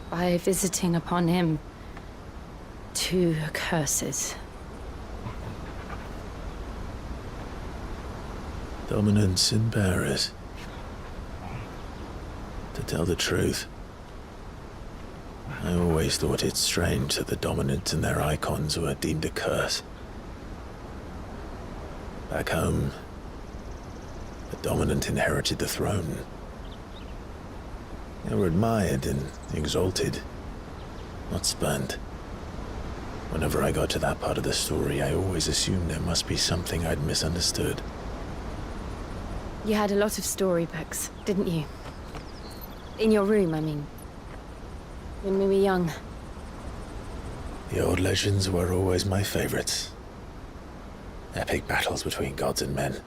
Speaker 6: by visiting upon him 2 curses.
Speaker 3: Dominance and bearers. To tell the truth, I always thought it strange that the dominant and their icons were deemed a curse. Back home, the dominant inherited the throne. They were admired and exalted, not spurned. Whenever I got to that part of the story, I always assumed there must be something I'd misunderstood.
Speaker 6: You had a lot of storybooks, didn't you? In your room, I mean. When we were young.
Speaker 3: The old legends were always my favorites. Epic battles between gods and men.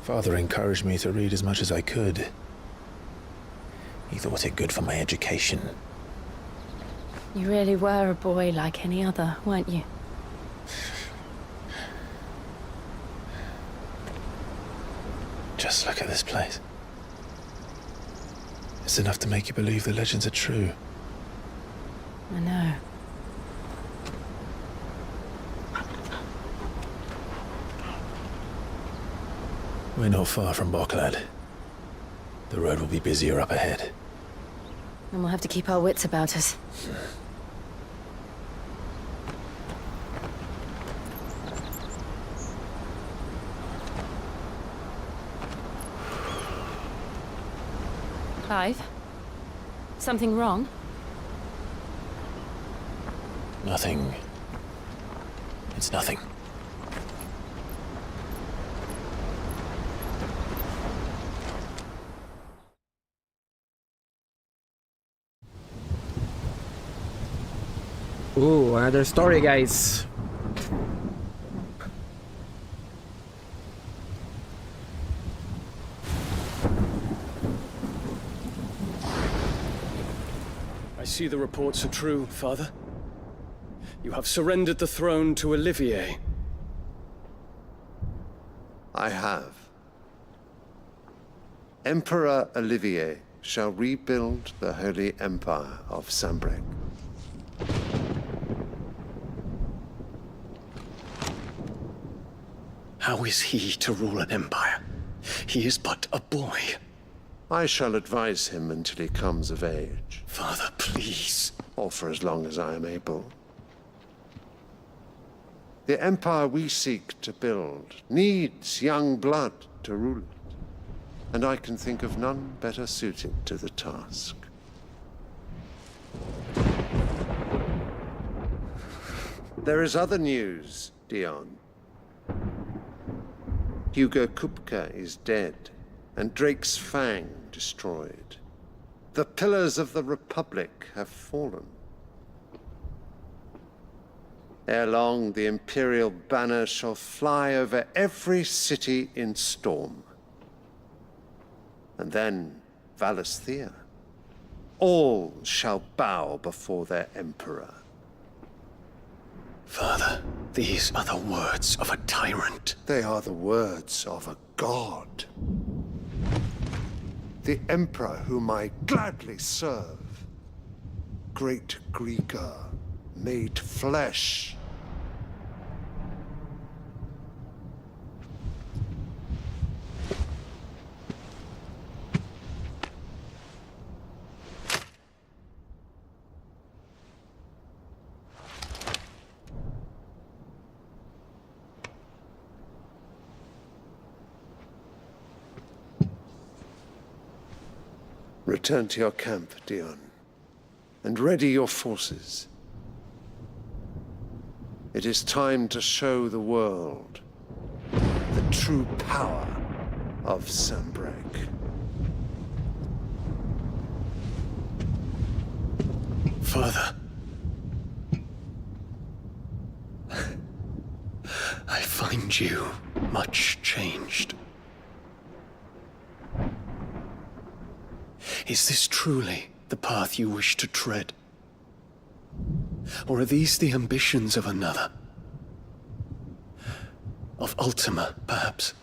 Speaker 3: Father encouraged me to read as much as I could. He thought it good for my education.
Speaker 6: You really were a boy like any other, weren't you?
Speaker 3: Just look at this place. It's enough to make you believe the legends are true.
Speaker 6: I know.
Speaker 3: We're not far from Boklad. The road will be busier up ahead.
Speaker 6: And we'll have to keep our wits about us. Clive? Something wrong?
Speaker 3: Nothing. It's nothing.
Speaker 1: Ooh, another story, guys.
Speaker 19: I see the reports are true, Father. You have surrendered the throne to Olivier.
Speaker 20: I have. Emperor Olivier shall rebuild the Holy Empire of Sambrec.
Speaker 19: How is he to rule an empire? He is but a boy.
Speaker 20: I shall advise him until he comes of age.
Speaker 19: Father, please.
Speaker 20: Or for as long as I am able. The empire we seek to build needs young blood to rule it, and I can think of none better suited to the task. There is other news, Dion. Hugo Kupka is dead, and Drake's Fang destroyed. The pillars of the Republic have fallen. Ere long, the Imperial banner shall fly over every city in Storm. And then, Valisthea. All shall bow before their Emperor.
Speaker 19: Father, these are the words of a tyrant.
Speaker 20: They are the words of a god. The Emperor whom I gladly serve. Great Greeker, made flesh. Return to your camp, Dion, and ready your forces. It is time to show the world the true power of Sambrek.
Speaker 19: Father. I find you much changed. Is this truly the path you wish to tread? Or are these the ambitions of another? Of Ultima, perhaps?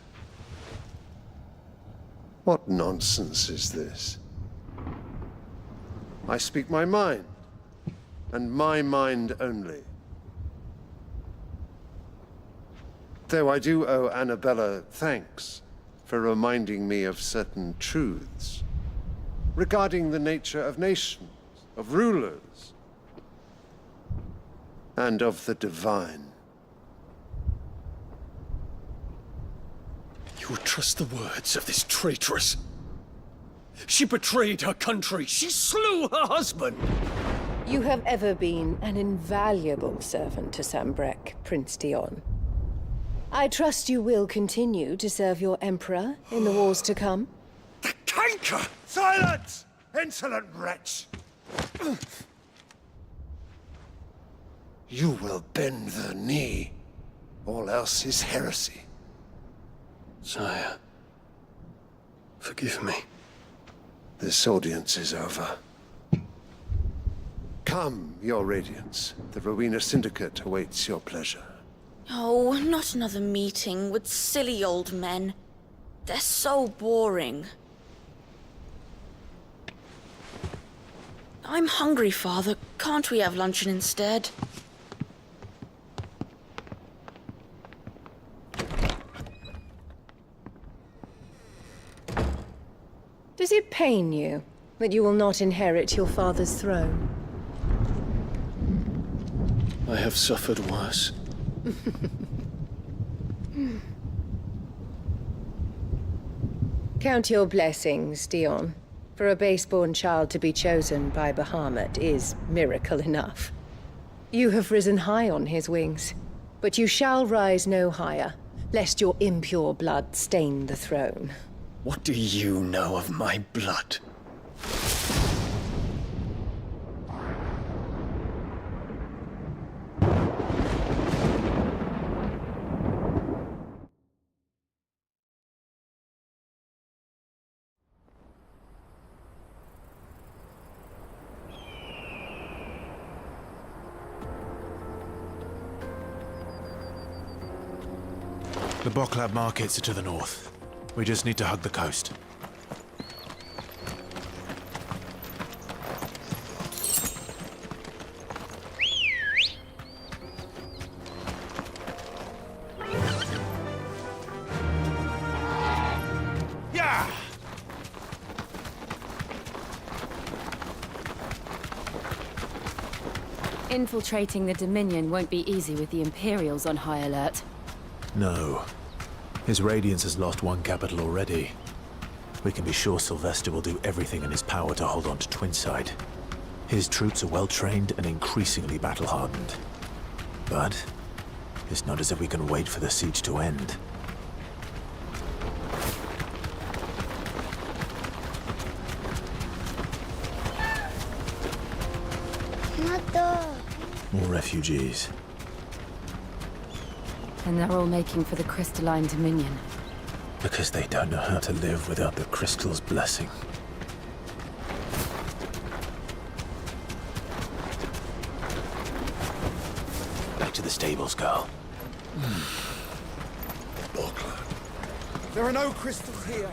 Speaker 20: What nonsense is this? I speak my mind, and my mind only. Though I do owe Annabella thanks for reminding me of certain truths regarding the nature of nations, of rulers, and of the divine.
Speaker 19: You would trust the words of this traitress? She betrayed her country. She slew her husband.
Speaker 21: You have ever been an invaluable servant to Sambrek, Prince Dion. I trust you will continue to serve your Emperor in the wars to come.
Speaker 20: The canker! Silence! Insolent wretch! You will bend the knee. All else is heresy.
Speaker 19: Sire, forgive me.
Speaker 20: This audience is over. Come, your Radiance. The Rowena Syndicate awaits your pleasure.
Speaker 22: Oh, not another meeting with silly old men. They're so boring. I'm hungry, Father. Can't we have luncheon instead?
Speaker 21: Does it pain you that you will not inherit your father's throne?
Speaker 19: I have suffered worse.
Speaker 21: Count your blessings, Dion. For a base-born child to be chosen by Bahamut is miracle enough. You have risen high on his wings, but you shall rise no higher, lest your impure blood stain the throne.
Speaker 19: What do you know of my blood?
Speaker 23: The Boklab markets are to the north. We just need to hug the coast.
Speaker 19: Yeah!
Speaker 6: Infiltrating the Dominion won't be easy with the Imperials on high alert.
Speaker 23: No. His Radiance has lost one capital already. We can be sure Sylvester will do everything in his power to hold on to Twinside. His troops are well-trained and increasingly battle-hardened. But it's not as if we can wait for the siege to end. More refugees.
Speaker 6: And they're all making for the Crystalline Dominion.
Speaker 23: Because they don't know how to live without the Crystal's blessing. Back to the stables, girl.
Speaker 15: There are no crystals here.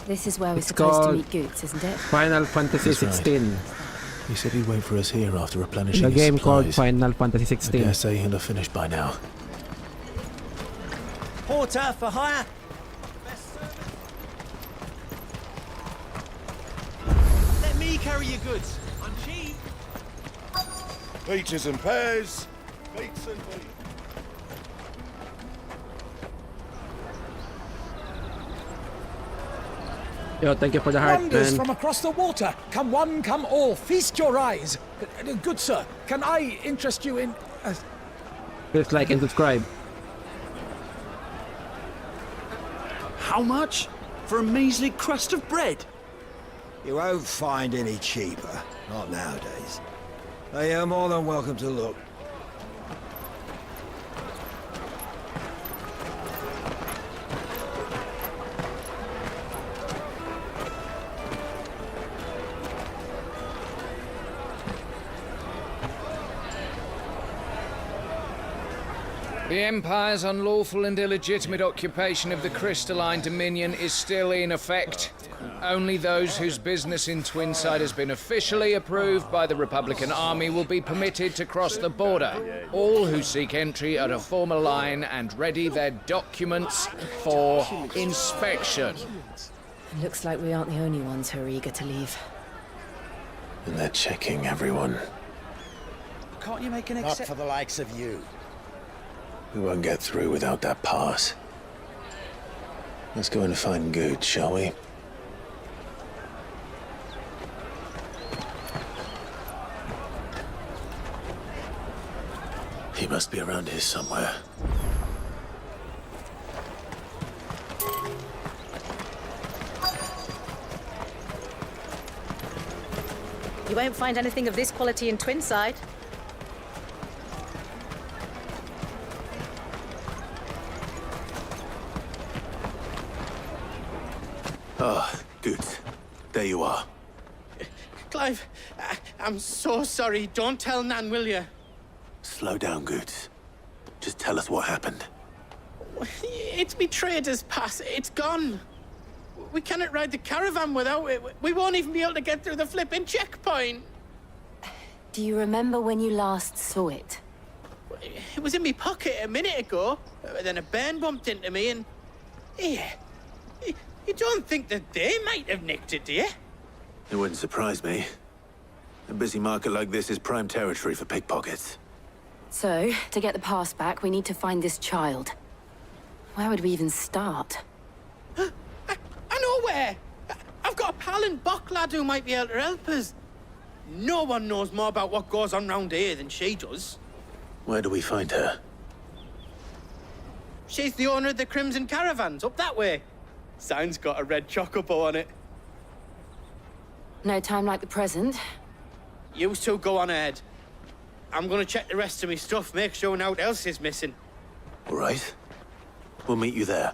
Speaker 6: This is where we're
Speaker 1: It's
Speaker 6: supposed to
Speaker 1: called
Speaker 6: meet Goots, isn't it?
Speaker 1: Final Fantasy
Speaker 23: That's right.
Speaker 1: 16.
Speaker 23: He said he'd wait for us here after replenishing
Speaker 1: The
Speaker 23: his
Speaker 1: game called
Speaker 23: supplies.
Speaker 1: Final Fantasy
Speaker 23: I
Speaker 1: 16.
Speaker 23: dare say he'll have finished by now.
Speaker 15: Porter for hire. Let me carry your goods. I'm cheap.
Speaker 11: Peaches and pears. Beets and beets.
Speaker 1: Yo, thank you for the heart,
Speaker 2: Wonders
Speaker 1: man.
Speaker 2: from across the water. Come one, come all. Feast your eyes. Good sir, can I interest you in...
Speaker 1: Please like and subscribe.
Speaker 8: How much? For a measly crust of bread?
Speaker 10: You won't find any cheaper. Not nowadays. You're more than welcome to look.
Speaker 24: The Empire's unlawful and illegitimate occupation of the Crystalline Dominion is still in effect. Only those whose business in Twinside has been officially approved by the Republican Army will be permitted to cross the border. All who seek entry are to form a line and ready their documents for inspection.
Speaker 6: Looks like we aren't the only ones who are eager to leave.
Speaker 3: And they're checking everyone.
Speaker 8: Can't you make an
Speaker 10: Not
Speaker 8: exception?
Speaker 10: for the likes of you.
Speaker 3: We won't get through without that pass. Let's go and find Good, shall we? He must be around here somewhere.
Speaker 25: You won't find anything of this quality in Twinside.
Speaker 3: Ah, Good. There you are.
Speaker 15: Clive, I'm so sorry. Don't tell Nan, will you?
Speaker 3: Slow down, Good. Just tell us what happened.
Speaker 15: It's me trader's pass. It's gone. We cannot ride the caravan without it. We won't even be able to get through the flipping checkpoint.
Speaker 6: Do you remember when you last saw it?
Speaker 15: It was in my pocket a minute ago. Then a bairn bumped into me and... Yeah. You don't think that they might have nicked it, do you?
Speaker 3: It wouldn't surprise me. A busy market like this is prime territory for pickpockets.
Speaker 6: So, to get the pass back, we need to find this child. Where would we even start?
Speaker 15: I know where! I've got a pal in Bock lad who might be able to help us. No one knows more about what goes on round here than she does.
Speaker 3: Where do we find her?
Speaker 15: She's the owner of the Crimson Caravans, up that way. Sign's got a red chocobo on it.
Speaker 6: No time like the present.
Speaker 15: You two go on ahead. I'm gonna check the rest of my stuff, make sure naught else is missing.
Speaker 3: All right. We'll meet you there.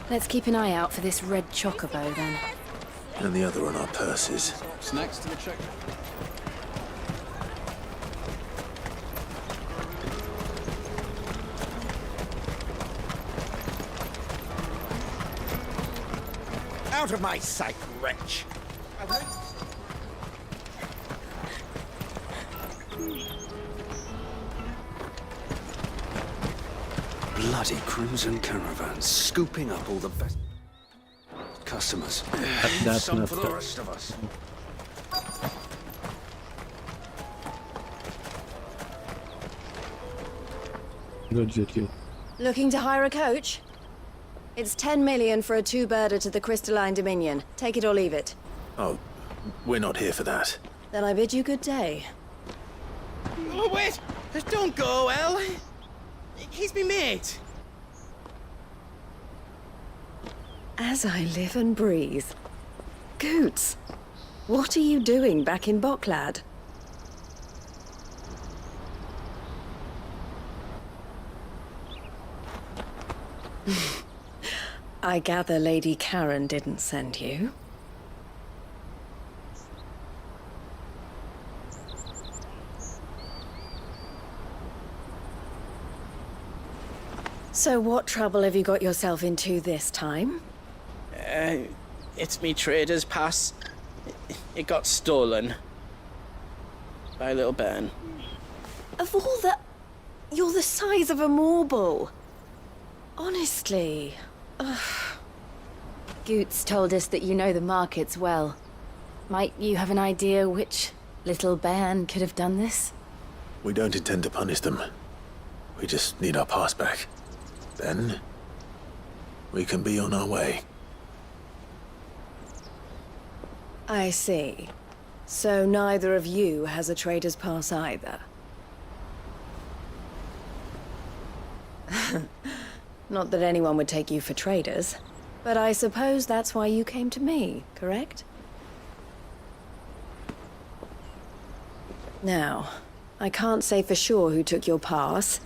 Speaker 6: Let's keep an eye out for this red chocobo, then.
Speaker 3: And the other on our purses.
Speaker 19: What's next to the check?
Speaker 10: Out of my sight, wretch!
Speaker 8: Bloody Crimson Caravans, scooping up all the best customers.
Speaker 1: That's
Speaker 8: Some
Speaker 1: not
Speaker 8: for the
Speaker 1: fair.
Speaker 8: rest of us.
Speaker 1: Good.
Speaker 21: Looking to hire a coach? It's 10 million for a two-birder to the Crystalline Dominion. Take it or leave it.
Speaker 3: Oh, we're not here for that.
Speaker 21: Then I bid you good day.
Speaker 15: Oh, wait! Don't go, El. He's me mate.
Speaker 21: As I live and breathe. Goots, what are you doing back in Bocklad? I gather Lady Karen didn't send you. So what trouble have you got yourself into this time?
Speaker 15: It's me trader's pass. It got stolen. By a little bairn.
Speaker 21: Of all the... You're the size of a marble. Honestly. Ugh.
Speaker 6: Goots told us that you know the markets well. Might you have an idea which little bairn could have done this?
Speaker 3: We don't intend to punish them. We just need our pass back. Then, we can be on our way.
Speaker 21: I see. So neither of you has a trader's pass either. Not that anyone would take you for traders, but I suppose that's why you came to me, correct? Now, I can't say for sure who took your pass,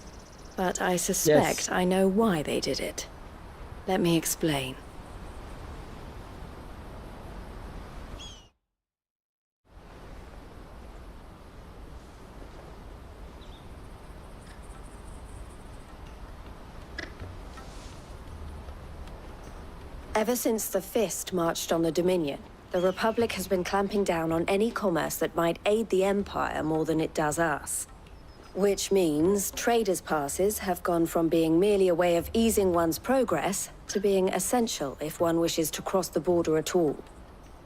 Speaker 21: but I suspect I know why they did it. Let me explain. Ever since the Fist marched on the Dominion, the Republic has been clamping down on any commerce that might aid the Empire more than it does us. Which means traders' passes have gone from being merely a way of easing one's progress to being essential if one wishes to cross the border at all.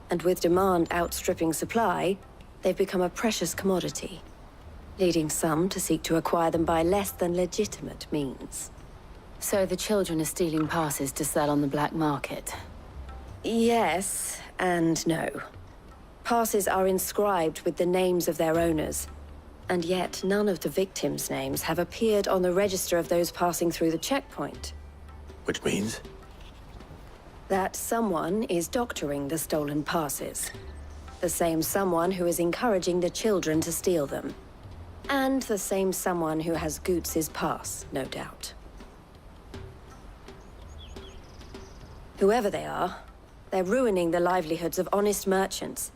Speaker 21: And with demand outstripping supply, they've become a precious commodity, leading some to seek to acquire them by less than legitimate means.
Speaker 6: So the children are stealing passes to sell on the black market?
Speaker 21: Yes, and no. Passes are inscribed with the names of their owners, and yet none of the victims' names have appeared on the register of those passing through the checkpoint.
Speaker 3: Which means?
Speaker 21: That someone is doctoring the stolen passes. The same someone who is encouraging the children to steal them. And the same someone who has Goots's pass, no doubt. Whoever they are, they're ruining the livelihoods of honest merchants,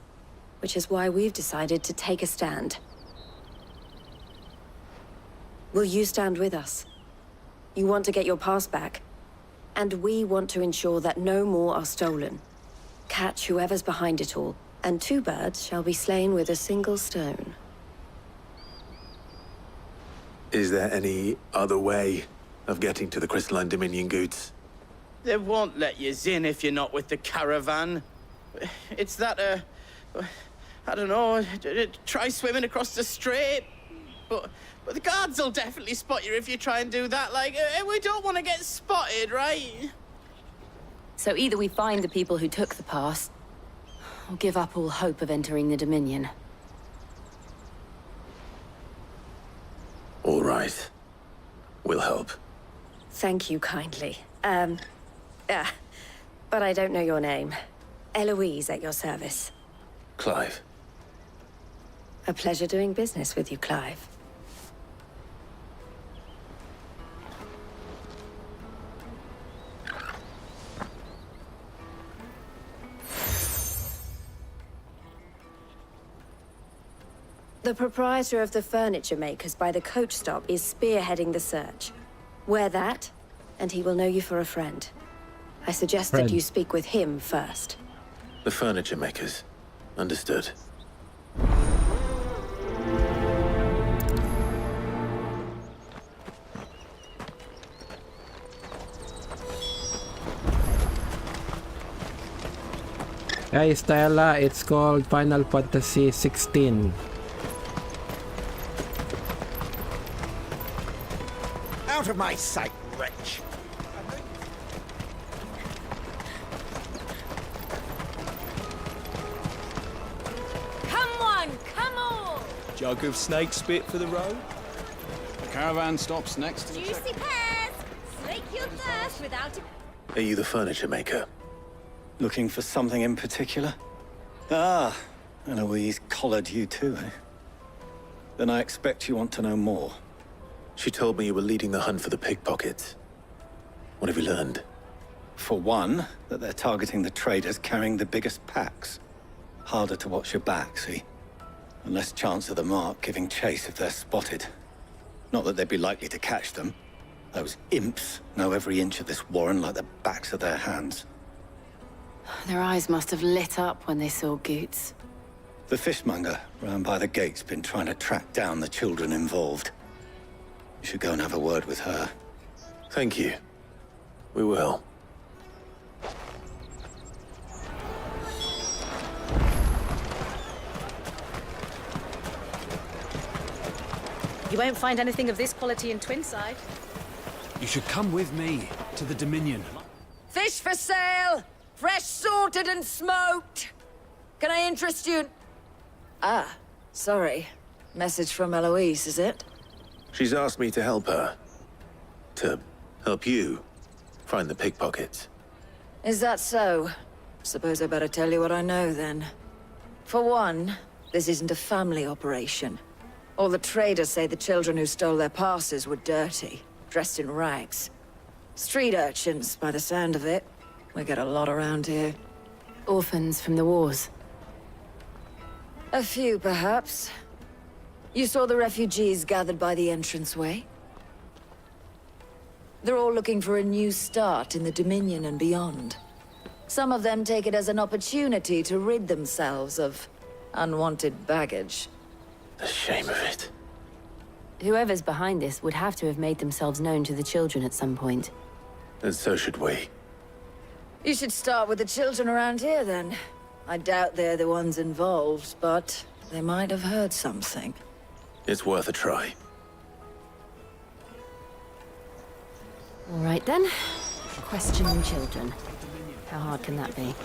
Speaker 21: which is why we've decided to take a stand. Will you stand with us? You want to get your pass back, and we want to ensure that no more are stolen. Catch whoever's behind it all, and 2 birds shall be slain with a single stone.
Speaker 3: Is there any other way of getting to the Crystalline Dominion Goots?
Speaker 15: They won't let you in if you're not with the caravan. It's that, I don't know, try swimming across the strait. But the guards will definitely spot you if you try and do that. Like, we don't want to get spotted, right?
Speaker 6: So either we find the people who took the pass, or give up all hope of entering the Dominion.
Speaker 3: All right. We'll help.
Speaker 21: Thank you kindly. But I don't know your name. Eloise at your service.
Speaker 3: Clive.
Speaker 21: A pleasure doing business with you, Clive. The proprietor of the furniture makers by the coach stop is spearheading the search. Wear that, and he will know you for a friend. I suggest that you speak with him first.
Speaker 3: The furniture makers. Understood.
Speaker 1: Hey Stella, it's called Final Fantasy 16.
Speaker 10: Out of my sight, wretch!
Speaker 4: Come on!
Speaker 19: Jug of snake spit for the road?
Speaker 9: The caravan stops next to the
Speaker 4: Juicy pears! Slake your thirst without a...
Speaker 3: Are you the furniture maker?
Speaker 5: Looking for something in particular? Ah, Eloise collared you too, eh? Then I expect you want to know more.
Speaker 3: She told me you were leading the hunt for the pickpockets. What have you learned?
Speaker 5: For one, that they're targeting the traders carrying the biggest packs. Harder to watch your back, see? And less chance of the mark giving chase if they're spotted. Not that they'd be likely to catch them. Those imps know every inch of this warren like the backs of their hands.
Speaker 6: Their eyes must have lit up when they saw Goots.
Speaker 5: The fishmonger round by the gate's been trying to track down the children involved. You should go and have a word with her.
Speaker 3: Thank you. We will.
Speaker 25: You won't find anything of this quality in Twinside.
Speaker 23: You should come with me to the Dominion.
Speaker 7: Fish for sale! Fresh sorted and smoked! Can I interest you? Ah, sorry. Message from Eloise, is it?
Speaker 3: She's asked me to help her. To help you find the pickpockets.
Speaker 7: Is that so? Suppose I better tell you what I know, then. For one, this isn't a family operation. All the traders say the children who stole their passes were dirty, dressed in rags. Street urchins, by the sound of it. We get a lot around here.
Speaker 6: Orphans from the wars.
Speaker 7: A few, perhaps. You saw the refugees gathered by the entranceway? They're all looking for a new start in the Dominion and beyond. Some of them take it as an opportunity to rid themselves of unwanted baggage.
Speaker 3: The shame of it.
Speaker 6: Whoever's behind this would have to have made themselves known to the children at some point.
Speaker 3: And so should we.
Speaker 7: You should start with the children around here, then. I doubt they're the ones involved, but they might have heard something.
Speaker 3: It's worth a try.
Speaker 6: All right, then. Questioning children. How hard can that be?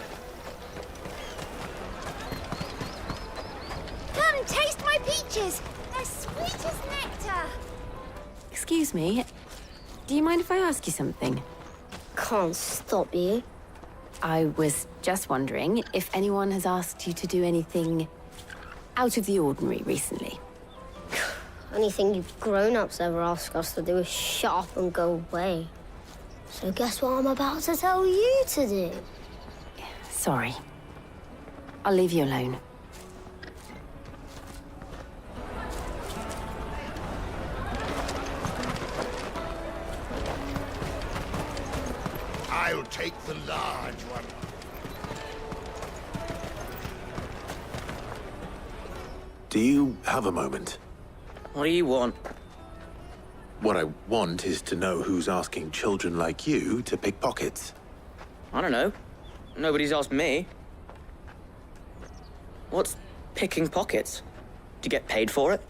Speaker 4: Come, taste my peaches! They're sweet as nectar!
Speaker 6: Excuse me. Do you mind if I ask you something?
Speaker 12: Can't stop you.
Speaker 6: I was just wondering if anyone has asked you to do anything out of the ordinary recently.
Speaker 12: Anything you grown-ups ever ask us to do is shut up and go away. So guess what I'm about to tell you to do?
Speaker 6: Sorry. I'll leave you alone.
Speaker 10: I'll take the large one.
Speaker 3: Do you have a moment?
Speaker 15: What do you want?
Speaker 3: What I want is to know who's asking children like you to pick pockets.
Speaker 15: I don't know. Nobody's asked me. What's picking pockets? Do you get paid for it?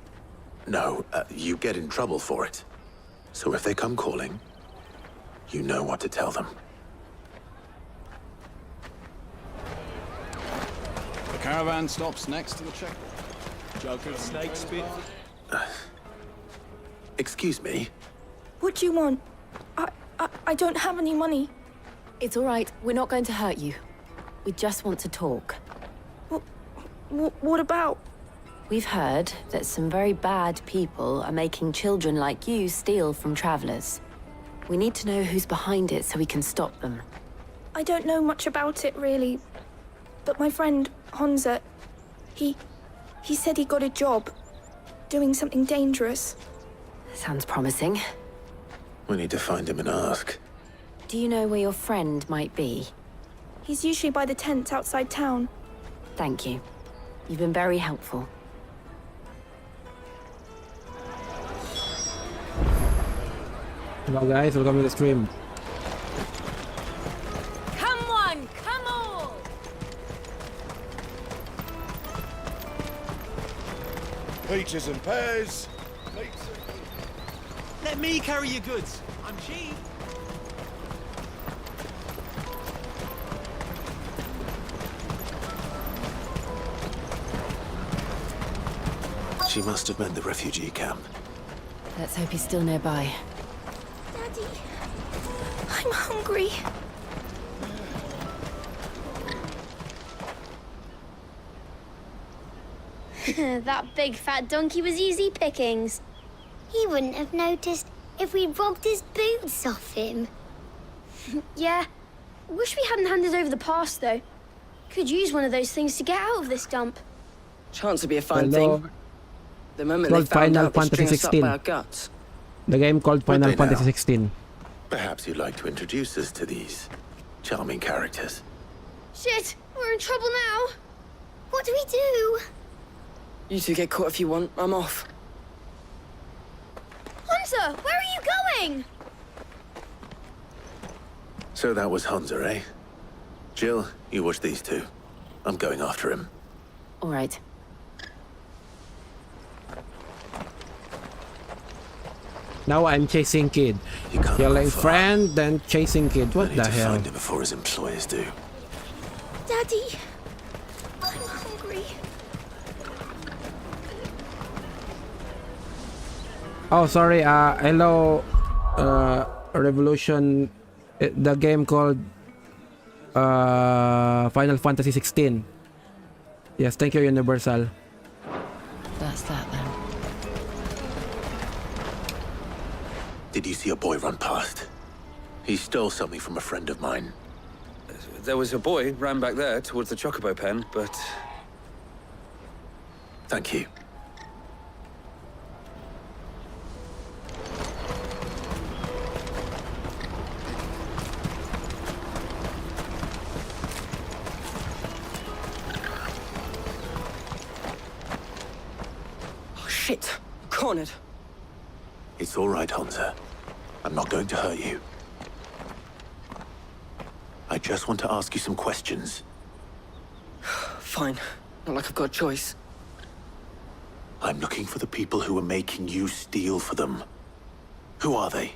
Speaker 3: No, you get in trouble for it. So if they come calling, you know what to tell them.
Speaker 13: The caravan stops next to the checkpoint. Jug of snake spit.
Speaker 3: Excuse me?
Speaker 14: What do you want? I don't have any money.
Speaker 6: It's all right. We're not going to hurt you. We just want to talk.
Speaker 14: What about?
Speaker 6: We've heard that some very bad people are making children like you steal from travelers. We need to know who's behind it so we can stop them.
Speaker 14: I don't know much about it, really. But my friend, Honza, he said he got a job doing something dangerous.
Speaker 6: Sounds promising.
Speaker 3: We need to find him and ask.
Speaker 6: Do you know where your friend might be?
Speaker 14: He's usually by the tents outside town.
Speaker 6: Thank you. You've been very helpful.
Speaker 1: Hello guys, welcome to the stream.
Speaker 4: Come one, come all!
Speaker 10: Peaches and pears.
Speaker 16: Let me carry your goods. I'm cheap.
Speaker 3: She must have meant the refugee camp.
Speaker 6: Let's hope he's still nearby.
Speaker 14: Daddy, I'm hungry.
Speaker 12: That big fat donkey was easy pickings. He wouldn't have noticed if we robbed his boots off him.
Speaker 26: Yeah. Wish we hadn't handed over the pass, though. Could use one of those things to get out of this dump.
Speaker 15: Chance to be a fun
Speaker 1: Hello.
Speaker 15: thing. The moment
Speaker 1: Called
Speaker 15: they found
Speaker 1: Final
Speaker 15: out, they
Speaker 1: Fantasy
Speaker 15: string us up
Speaker 1: 16.
Speaker 15: by our guts.
Speaker 1: The game called
Speaker 3: Would
Speaker 1: Final
Speaker 3: they
Speaker 1: Fantasy
Speaker 3: now?
Speaker 1: 16.
Speaker 3: Perhaps you'd like to introduce us to these charming characters.
Speaker 26: Shit, we're in trouble now.
Speaker 12: What do we do?
Speaker 15: You two get caught if you want. I'm off.
Speaker 26: Hunter, where are you going?
Speaker 3: So that was Hunza, eh? Jill, you watch these two. I'm going after him.
Speaker 6: All right.
Speaker 1: Now I'm chasing kid. Killing friend, then chasing kid. What the hell?
Speaker 3: Find him before his employers do.
Speaker 14: Daddy, I'm hungry.
Speaker 1: Oh, sorry. Hello. Revolution. The game called Final Fantasy 16. Yes, thank you, Universal.
Speaker 21: That's that then.
Speaker 3: Did you see a boy run past? He stole something from a friend of mine.
Speaker 8: There was a boy ran back there towards the Chocobo pen, but...
Speaker 3: Thank you.
Speaker 2: Oh, shit. Cornered.
Speaker 3: It's all right, Hansa. I'm not going to hurt you. I just want to ask you some questions.
Speaker 2: Fine. Not like I've got a choice.
Speaker 3: I'm looking for the people who are making you steal for them. Who are they?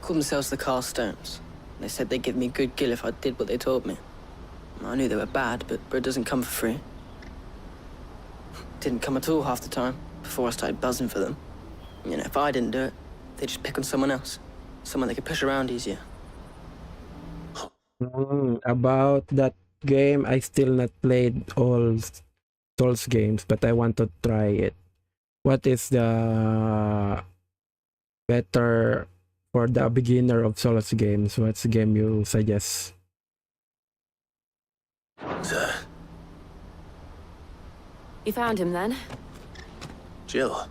Speaker 2: Called themselves the Carstones. They said they'd give me good gill if I did what they told me. I knew they were bad, but bread doesn't come for free. Didn't come at all half the time, before I started buzzing for them. You know, if I didn't do it, they'd just pick on someone else. Someone they could push around easier.
Speaker 1: About that game, I still not played all Souls games, but I want to try it. What is the better for the beginner of Souls games? What's the game you suggest?
Speaker 6: You found him then?
Speaker 3: Jill.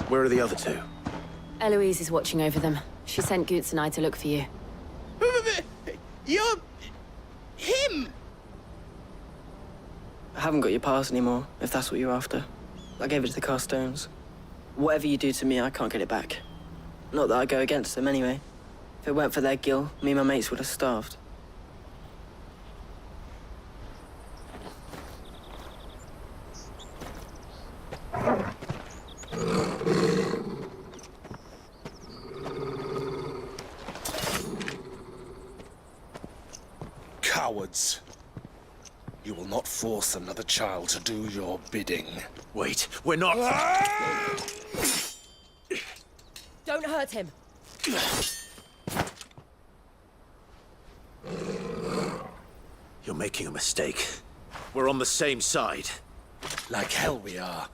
Speaker 3: Where are the other two?
Speaker 6: Eloise is watching over them. She sent Goots and I to look for you.
Speaker 15: You're... him!
Speaker 2: I haven't got your pass anymore, if that's what you're after. I gave it to the Carstones. Whatever you do to me, I can't get it back. Not that I go against them anyway. If it weren't for their gill, me and my mates would have starved.
Speaker 11: Cowards. You will not force another child to do your bidding.
Speaker 3: Wait, we're not...
Speaker 4: Don't hurt him.
Speaker 3: You're making a mistake. We're on the same side.
Speaker 11: Like hell we are.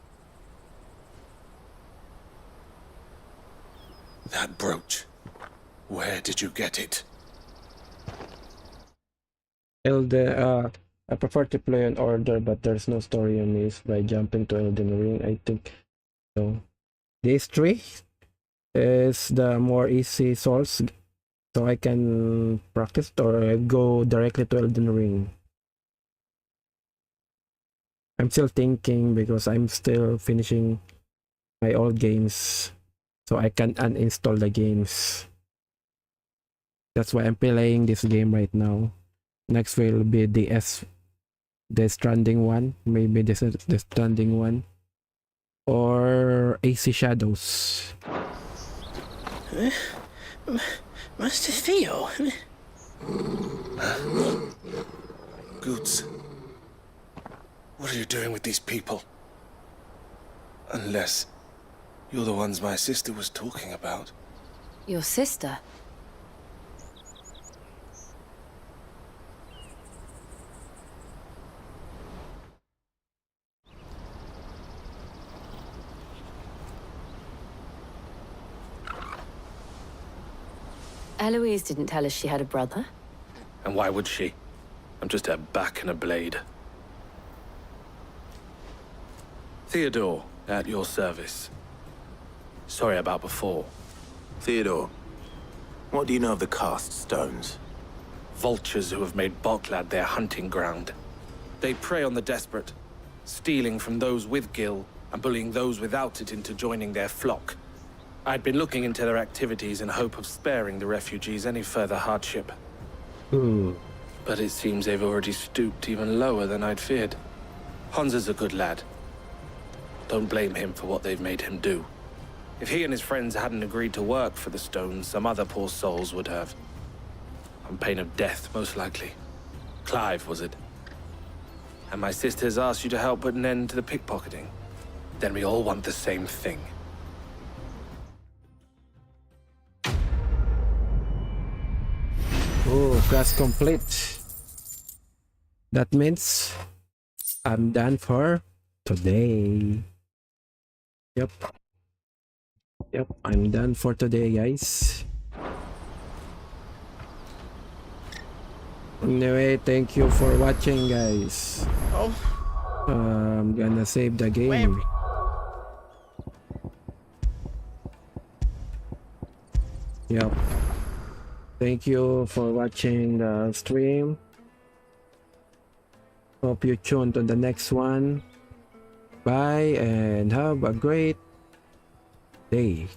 Speaker 11: That brooch. Where did you get it?
Speaker 1: I prefer to play in order, but there's no story on this by jumping to Elden Ring. I think so. These three is the more easy Souls, so I can practice or go directly to Elden Ring. I'm still thinking because I'm still finishing my old games, so I can uninstall the games. That's why I'm playing this game right now. Next will be the Stranding one, maybe the Stranding one, or AC Shadows.
Speaker 15: Master Theo?
Speaker 11: Goots. What are you doing with these people? Unless you're the ones my sister was talking about.
Speaker 6: Your sister? Eloise didn't tell us she had a brother.
Speaker 8: And why would she? I'm just her back and a blade. Theodore, at your service. Sorry about before.
Speaker 3: Theodore, what do you know of the Cast Stones?
Speaker 8: Vultures who have made Boklad their hunting ground. They prey on the desperate, stealing from those with gil and bullying those without it into joining their flock. I'd been looking into their activities in hope of sparing the refugees any further hardship. But it seems they've already stooped even lower than I'd feared. Hansa's a good lad. Don't blame him for what they've made him do. If he and his friends hadn't agreed to work for the stones, some other poor souls would have. On pain of death, most likely. Clive, was it? And my sisters asked you to help put an end to the pickpocketing. Then we all want the same thing.
Speaker 1: Oh, quest complete. That means I'm done for today. Yep. Yep, I'm done for today, guys. Anyway, thank you for watching, guys.
Speaker 15: Oh.
Speaker 1: I'm gonna save the game. Yep. Thank you for watching the stream. Hope you tune to the next one. Bye and have a great day.